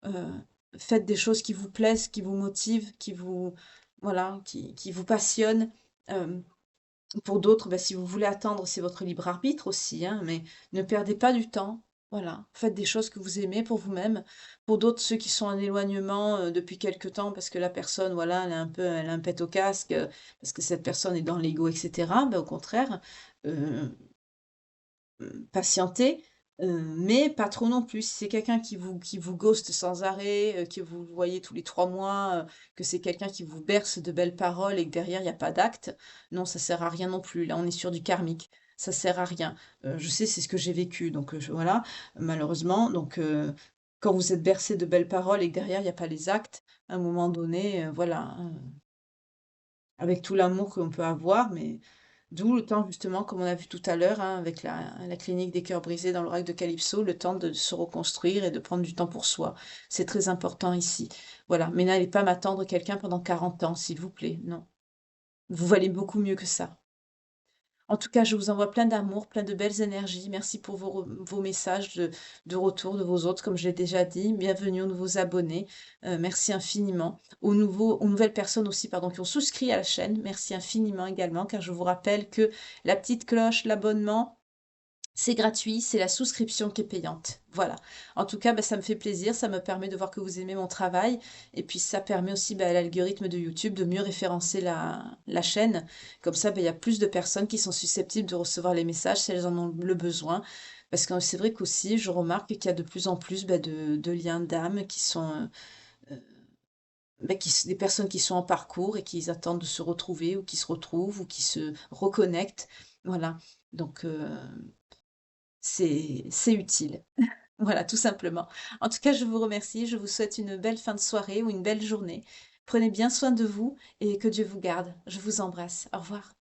[SPEAKER 1] Euh, Faites des choses qui vous plaisent, qui vous motivent, voilà, qui vous passionnent. Euh, pour d'autres, bah, si vous voulez attendre, c'est votre libre arbitre aussi, hein, mais ne perdez pas du temps. Voilà, faites des choses que vous aimez pour vous-même. Pour d'autres, ceux qui sont en éloignement depuis quelque temps, parce que la personne, voilà, elle a un pet au casque, parce que cette personne est dans l'ego, etc. Bah, au contraire, euh, patienter, mais pas trop non plus. Si c'est quelqu'un qui vous ghoste sans arrêt, que vous voyez tous les 3 mois, que c'est quelqu'un qui vous berce de belles paroles et que derrière il n'y a pas d'acte, non, ça sert à rien non plus. Là, on est sur du karmique. Ça sert à rien. Je sais, c'est ce que j'ai vécu, donc voilà, malheureusement. Donc, quand vous êtes bercé de belles paroles et que derrière il n'y a pas les actes, à un moment donné, voilà, hein, avec tout l'amour qu'on peut avoir, mais D'où le temps justement, comme on a vu tout à l'heure, hein, avec la clinique des cœurs brisés dans l'oracle de Calypso, le temps de se reconstruire et de prendre du temps pour soi. C'est très important ici. Voilà, mais n'allez pas m'attendre quelqu'un pendant 40 ans, s'il vous plaît, non. Vous valez beaucoup mieux que ça. En tout cas, je vous envoie plein d'amour, plein de belles énergies. Merci pour vos messages de retour de vos autres, comme je l'ai déjà dit. Bienvenue aux nouveaux abonnés. Merci infiniment. Aux nouvelles personnes aussi, pardon, qui ont souscrit à la chaîne. Merci infiniment également, car je vous rappelle que la petite cloche, l'abonnement, c'est gratuit, c'est la souscription qui est payante. Voilà. En tout cas, bah, ça me fait plaisir, ça me permet de voir que vous aimez mon travail. Et puis, ça permet aussi bah, à l'algorithme de YouTube de mieux référencer la chaîne. Comme ça, bah, il y a plus de personnes qui sont susceptibles de recevoir les messages si elles en ont le besoin. Parce que c'est vrai qu'aussi, je remarque qu'il y a de plus en plus bah, de liens d'âme qui sont... des personnes qui sont en parcours et qui attendent de se retrouver ou qui se retrouvent ou qui se reconnectent. Voilà. Donc, c'est utile. Voilà, tout simplement. En tout cas, je vous remercie, je vous souhaite une belle fin de soirée ou une belle journée. Prenez bien soin de vous et que Dieu vous garde. Je vous embrasse. Au revoir.